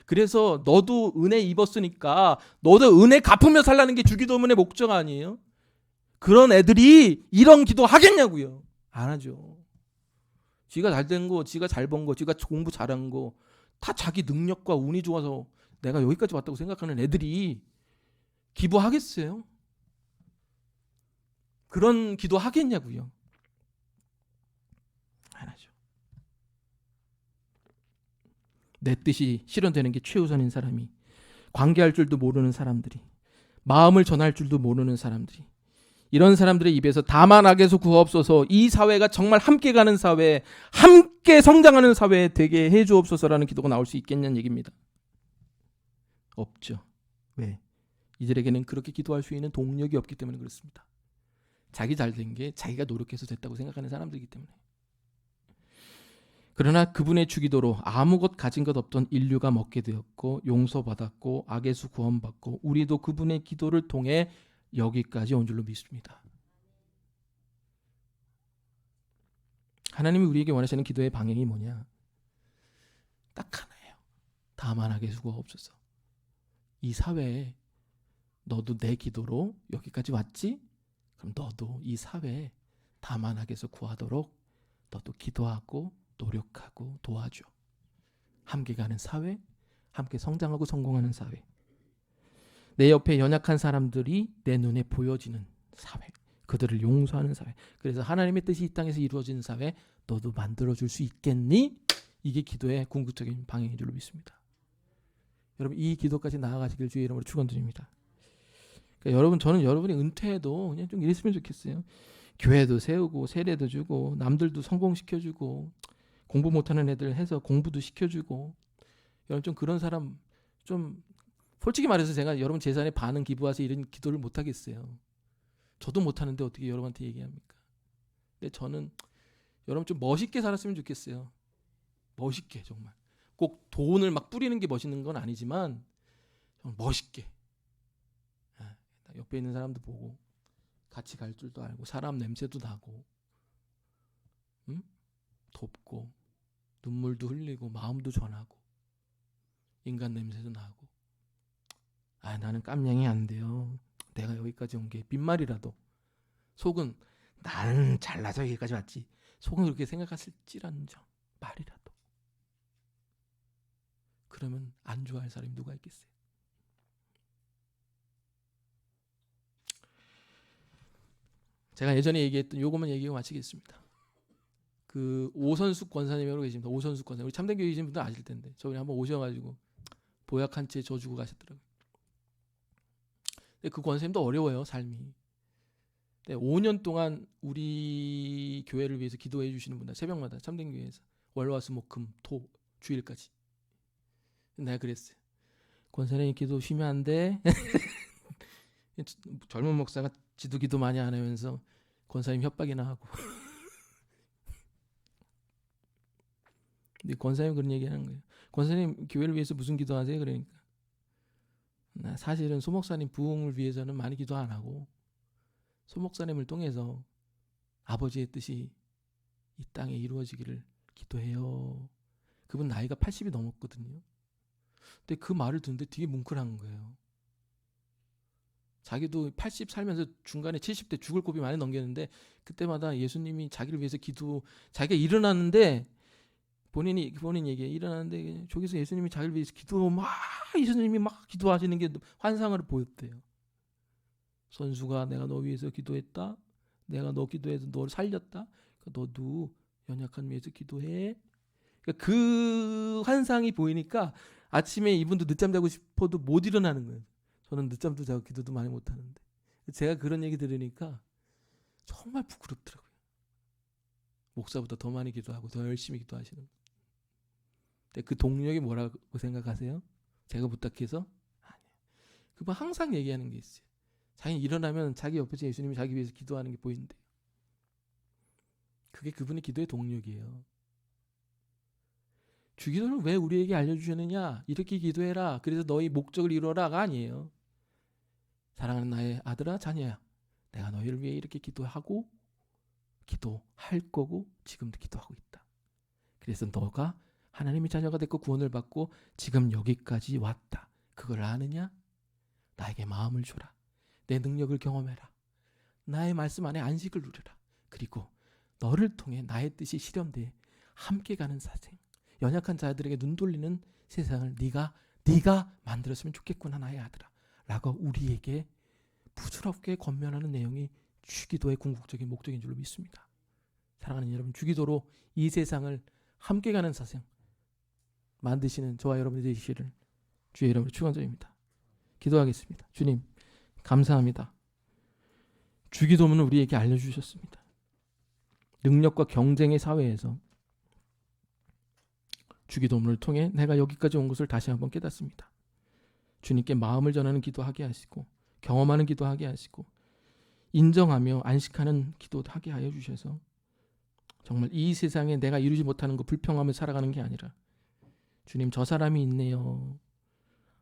그래서 너도 은혜 입었으니까 너도 은혜 갚으며 살라는 게 주기도문의 목적 아니에요? 그런 애들이 이런 기도 하겠냐고요. 안 하죠. 지가 잘 된 거, 지가 잘 번 거, 지가 공부 잘한 거 다 자기 능력과 운이 좋아서 내가 여기까지 왔다고 생각하는 애들이 기도하겠어요? 그런 기도 하겠냐고요. 안 하죠. 내 뜻이 실현되는 게 최우선인 사람이, 관계할 줄도 모르는 사람들이, 마음을 전할 줄도 모르는 사람들이, 이런 사람들의 입에서 다만 악에서 구하옵소서, 이 사회가 정말 함께 가는 사회, 함께 성장하는 사회 되게 해주옵소서라는 기도가 나올 수 있겠냐는 얘기입니다. 없죠. 왜? 이들에게는 그렇게 기도할 수 있는 동력이 없기 때문에 그렇습니다. 자기 잘된 게 자기가 노력해서 됐다고 생각하는 사람들이기 때문에. 그러나 그분의 주기도로 아무것 가진 것 없던 인류가 먹게 되었고 용서받았고 악에서 구원받고 우리도 그분의 기도를 통해 여기까지 온 줄로 믿습니다. 하나님이 우리에게 원하시는 기도의 방향이 뭐냐? 딱 하나예요. 다만 악에서 구하옵소서. 이 사회에 너도 내 기도로 여기까지 왔지? 그럼 너도 이 사회에 다만 악에서 구하도록 너도 기도하고 노력하고 도와줘. 함께 가는 사회, 함께 성장하고 성공하는 사회. 내 옆에 연약한 사람들이 내 눈에 보여지는 사회, 그들을 용서하는 사회. 그래서 하나님의 뜻이 이 땅에서 이루어지는 사회 너도 만들어줄 수 있겠니? 이게 기도의 궁극적인 방향인 줄로 믿습니다. 여러분 이 기도까지 나아가시길 주의 이름으로 축원드립니다. 그러니까 여러분 저는 여러분이 은퇴해도 그냥 좀 이랬으면 좋겠어요. 교회도 세우고 세례도 주고 남들도 성공시켜주고 공부 못하는 애들 해서 공부도 시켜주고 여러분 좀 그런 사람 좀 솔직히 말해서 제가 여러분 재산의 반은 기부해서 이런 기도를 못 하겠어요. 저도 못 하는데 어떻게 여러분한테 얘기합니까? 근데 저는 여러분 좀 멋있게 살았으면 좋겠어요. 멋있게 정말. 꼭 돈을 막 뿌리는 게 멋있는 건 아니지만 멋있게. 옆에 있는 사람도 보고 같이 갈 줄도 알고 사람 냄새도 나고 돕고 눈물도 흘리고 마음도 전하고 인간 냄새도 나고 나는 깜냥이 안 돼요. 내가 여기까지 온 게 빈말이라도 속은 나는 잘나서 여기까지 왔지. 속은 그렇게 생각했을지언정 말이라도 그러면 안 좋아할 사람이 누가 있겠어요? 제가 예전에 얘기했던 요것만 얘기하고 마치겠습니다. 그 오선숙 권사님이라고 계십니다. 오선숙 권사님. 우리 참된교회 계신 분들 아실 텐데 저번에 한번 오셔가지고 보약 한 채 줘주고 가셨더라고요. 근데 그 권사님도 어려워요 삶이. 근데 5년 동안 우리 교회를 위해서 기도해 주시는 분들 새벽마다 참된교회에서 월화수목금토 주일까지. 내가 그랬어요. 권사님 기도 쉬면 안 돼. 젊은 목사가 지도 기도 많이 안 하면서 권사님 협박이나 하고. 근데 권사님 그런 얘기하는 거예요. 권사님 교회를 위해서 무슨 기도하세요? 그러니까 나 사실은 소목사님 부흥을 위해서는 많이 기도 안 하고 소목사님을 통해서 아버지의 뜻이 이 땅에 이루어지기를 기도해요. 그분 나이가 80이 넘었거든요. 근데 그 말을 듣는데 되게 뭉클한 거예요. 자기도 80 살면서 중간에 70대 죽을 고비 많이 넘겼는데 그때마다 예수님이 자기를 위해서 자기가 일어났는데 본인 얘기에 일어났는데 저기서 예수님이 자기를 위해서 예수님이 막 기도하시는 게 환상으로 보였대요. 선수가 내가 너 위해서 기도했다. 내가 너 기도해서 너를 살렸다. 너도 연약한 위해서 기도해. 그러니까 그 환상이 보이니까 아침에 이분도 늦잠 자고 싶어도 못 일어나는 거예요. 저는 늦잠도 자고 기도도 많이 못 하는데 제가 그런 얘기 들으니까 정말 부끄럽더라고요. 목사보다 더 많이 기도하고 더 열심히 기도하시는 분. 근데 그 동력이 뭐라고 생각하세요? 제가 부탁해서? 아니에요. 그분 항상 얘기하는 게 있어요. 자기 일어나면 자기 옆에서 예수님이 자기 위해서 기도하는 게 보인대요. 그게 그분의 기도의 동력이에요. 주기도를 왜 우리에게 알려주셨느냐? 이렇게 기도해라. 그래서 너희 목적을 이루어라가 아니에요. 사랑하는 나의 아들아 자녀야, 내가 너희를 위해 이렇게 기도하고 기도할 거고 지금도 기도하고 있다. 그래서 너가 하나님의 자녀가 됐고 구원을 받고 지금 여기까지 왔다. 그걸 아느냐? 나에게 마음을 줘라. 내 능력을 경험해라. 나의 말씀 안에 안식을 누려라. 그리고 너를 통해 나의 뜻이 실현돼 함께 가는 사생, 연약한 자들에게 눈 돌리는 세상을 네가 만들었으면 좋겠구나 나의 아들아 라고 우리에게 부드럽게 권면하는 내용이 주기도의 궁극적인 목적인 줄로 믿습니다. 사랑하는 여러분, 주기도로 이 세상을 함께 가는 사생 만드시는 저와 여러분이 되시기를 주의 이름으로 축원드립니다. 기도하겠습니다. 주님 감사합니다. 주기도문을 우리에게 알려주셨습니다. 능력과 경쟁의 사회에서 주기도문을 통해 내가 여기까지 온 것을 다시 한번 깨닫습니다. 주님께 마음을 전하는 기도하게 하시고 경험하는 기도하게 하시고 인정하며 안식하는 기도하게 하여 주셔서 정말 이 세상에 내가 이루지 못하는 거 불평하며 살아가는 게 아니라 주님 저 사람이 있네요.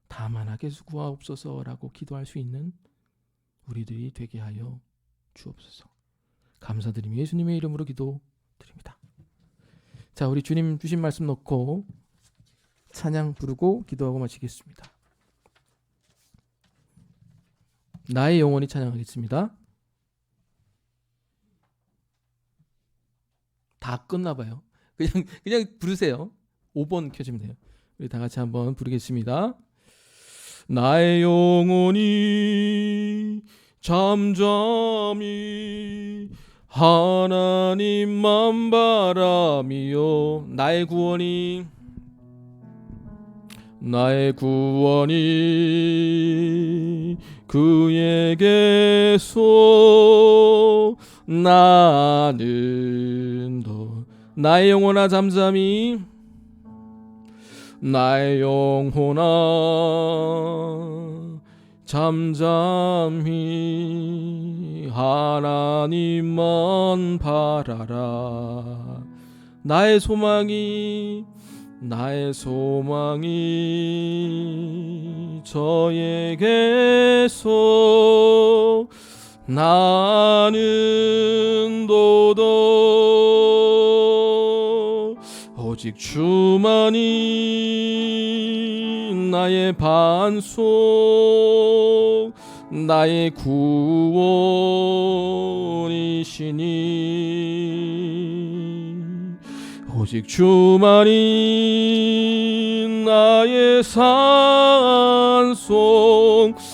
다만하게 구하옵소서라고 기도할 수 있는 우리들이 되게 하여 주옵소서. 감사드리며 예수님의 이름으로 기도드립니다. 자, 우리 주님 주신 말씀 놓고 찬양 부르고 기도하고 마치겠습니다. 나의 영혼이 찬양하겠습니다. 다 끝나 봐요. 그냥 부르세요. 5번 켜주면 돼요. 우리 다 같이 한번 부르겠습니다. 나의 영혼이 잠잠히 하나님만 바라며 나의 구원이 그에게서 나는 더 나의 영혼아 잠잠히 나의 영혼아 잠잠히 하나님만 바라라. 나의 소망이 저에게서 나는 도도 오직 주만이 나의 반석 나의 구원이시니 오직 주만이 나의 산속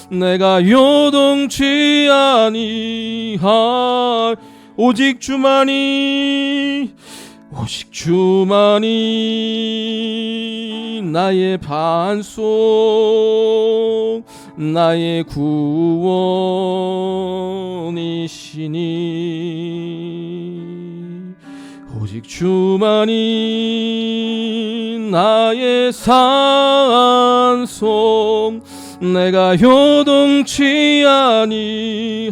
내가 요동치 아니할 오직 주만이 나의 반석 나의 구원이시니 오직 오직 주만이 나의 산소, 내가 요동치 아니하리,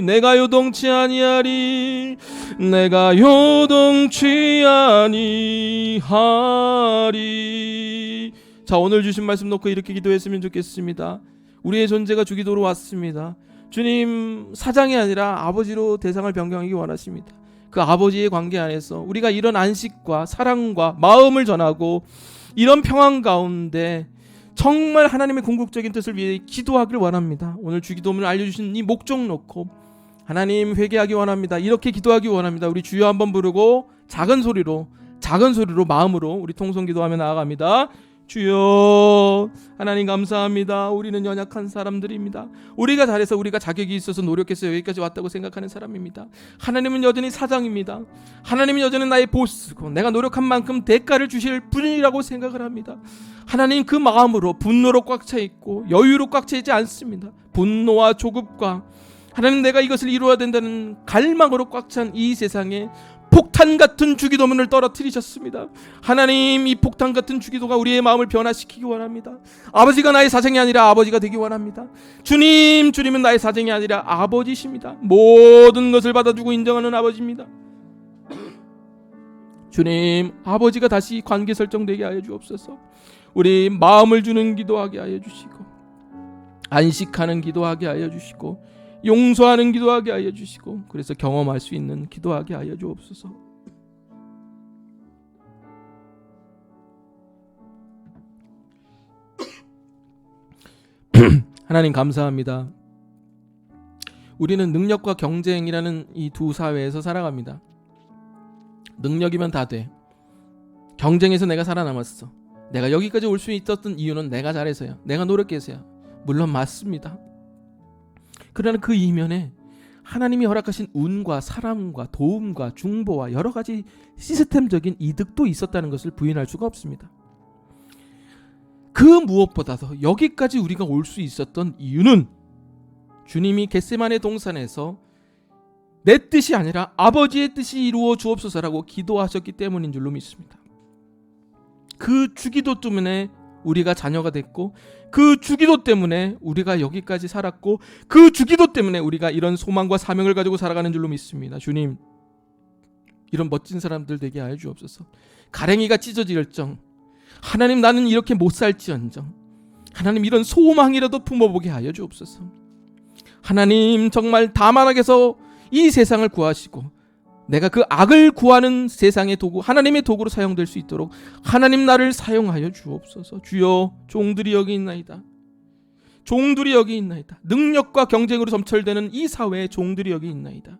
내가 요동치 아니하리, 내가 요동치 아니하리. 자, 오늘 주신 말씀 놓고 이렇게 기도했으면 좋겠습니다. 우리의 존재가 주기도로 왔습니다. 주님, 사장이 아니라 아버지로 대상을 변경하기 원하십니다. 그 아버지의 관계 안에서 우리가 이런 안식과 사랑과 마음을 전하고 이런 평안 가운데 정말 하나님의 궁극적인 뜻을 위해 기도하길 원합니다. 오늘 주기도문을 알려주신 이 목적 놓고 하나님 회개하기 원합니다. 이렇게 기도하기 원합니다. 우리 주여 한번 부르고 작은 소리로 마음으로 우리 통성기도하며 나아갑니다. 주여, 하나님 감사합니다. 우리는 연약한 사람들입니다. 우리가 잘해서, 우리가 자격이 있어서 노력해서 여기까지 왔다고 생각하는 사람입니다. 하나님은 여전히 사장입니다. 하나님은 여전히 나의 보스고 내가 노력한 만큼 대가를 주실 분이라고 생각을 합니다. 하나님, 그 마음으로 분노로 꽉 차 있고 여유로 꽉 차 있지 않습니다. 분노와 조급과 하나님, 내가 이것을 이루어야 된다는 갈망으로 꽉 찬 이 세상에 폭탄 같은 주기도문을 떨어뜨리셨습니다. 하나님, 이 폭탄 같은 주기도가 우리의 마음을 변화시키기 원합니다. 아버지가 나의 사정이 아니라 아버지가 되기 원합니다. 주님은 나의 사정이 아니라 아버지십니다. 모든 것을 받아주고 인정하는 아버지입니다. 주님, 아버지가 다시 관계 설정되게 하여 주옵소서. 우리 마음을 주는 기도하게 하여 주시고, 안식하는 기도하게 하여 주시고, 용서하는 기도하게 하여 주시고, 그래서 경험할 수 있는 기도하게 하여 주옵소서. 하나님 감사합니다. 우리는 능력과 경쟁이라는 이 두 사회에서 살아갑니다. 능력이면 다 돼. 경쟁에서 내가 살아남았어. 내가 여기까지 올 수 있었던 이유는 내가 잘해서야, 내가 노력해서야. 물론 맞습니다. 그러나 그 이면에 하나님이 허락하신 운과 사람과 도움과 중보와 여러 가지 시스템적인 이득도 있었다는 것을 부인할 수가 없습니다. 그 무엇보다도 여기까지 우리가 올 수 있었던 이유는 주님이 겟세마네 동산에서 내 뜻이 아니라 아버지의 뜻이 이루어 주옵소서라고 기도하셨기 때문인 줄로 믿습니다. 그 주기도 때문에 우리가 자녀가 됐고, 그 주기도 때문에 우리가 여기까지 살았고, 그 주기도 때문에 우리가 이런 소망과 사명을 가지고 살아가는 줄로 믿습니다. 주님, 이런 멋진 사람들 되게 하여 주옵소서. 가랭이가 찢어질정, 하나님, 나는 이렇게 못 살지언정, 하나님, 이런 소망이라도 품어보게 하여 주옵소서. 하나님, 정말 다만하게서 이 세상을 구하시고 내가 그 악을 구하는 세상의 도구, 하나님의 도구로 사용될 수 있도록 하나님, 나를 사용하여 주옵소서. 주여, 종들이 여기 있나이다. 종들이 여기 있나이다. 능력과 경쟁으로 점철되는 이 사회에 종들이 여기 있나이다.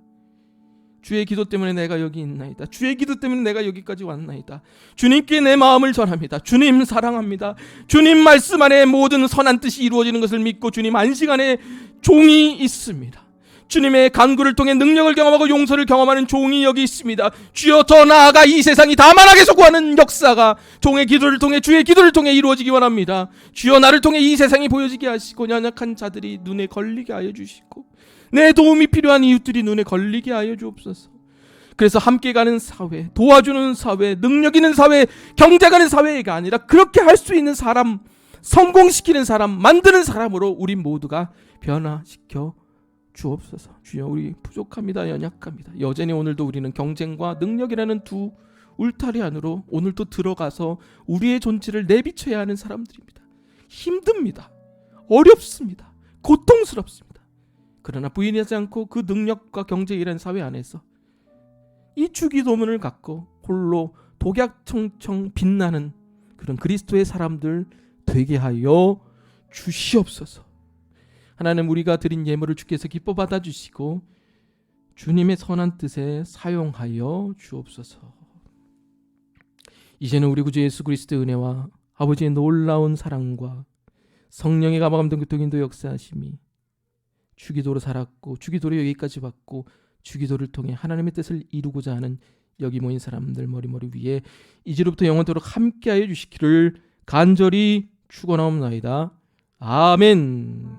주의 기도 때문에 내가 여기 있나이다. 주의 기도 때문에 내가 여기까지 왔나이다. 주님께 내 마음을 전합니다. 주님 사랑합니다. 주님 말씀 안에 모든 선한 뜻이 이루어지는 것을 믿고 주님 안식 안에 종이 있습니다. 주님의 간구를 통해 능력을 경험하고 용서를 경험하는 종이 여기 있습니다. 주여, 더 나아가 이 세상이 다만하게서 구하는 역사가 종의 기도를 통해, 주의 기도를 통해 이루어지기 원합니다. 주여, 나를 통해 이 세상이 보여지게 하시고 연약한 자들이 눈에 걸리게 하여 주시고 내 도움이 필요한 이웃들이 눈에 걸리게 하여 주옵소서. 그래서 함께 가는 사회, 도와주는 사회, 능력 있는 사회, 경쟁하는 사회가 아니라 그렇게 할 수 있는 사람, 성공시키는 사람, 만드는 사람으로 우리 모두가 변화시켜 주옵소서. 주여, 우리 부족합니다. 연약합니다. 여전히 오늘도 우리는 경쟁과 능력이라는 두 울타리 안으로 오늘도 들어가서 우리의 존재를 내비쳐야 하는 사람들입니다. 힘듭니다. 어렵습니다. 고통스럽습니다. 그러나 부인하지 않고 그 능력과 경쟁이라는 사회 안에서 이 주기도문을 갖고 홀로 독약청청 빛나는 그런 그리스도의 사람들 되게 하여 주시옵소서. 하나님, 우리가 드린 예물을 주께서 기뻐 받아주시고 주님의 선한 뜻에 사용하여 주옵소서. 이제는 우리 구주 예수 그리스도의 은혜와 아버지의 놀라운 사랑과 성령의 감화감동 교통인도 역사하심이 주기도로 살았고 주기도로 여기까지 왔고 주기도를 통해 하나님의 뜻을 이루고자 하는 여기 모인 사람들 머리머리 위에 이제로부터 영원토록 함께하여 주시기를 간절히 축원하옵나이다. 아멘.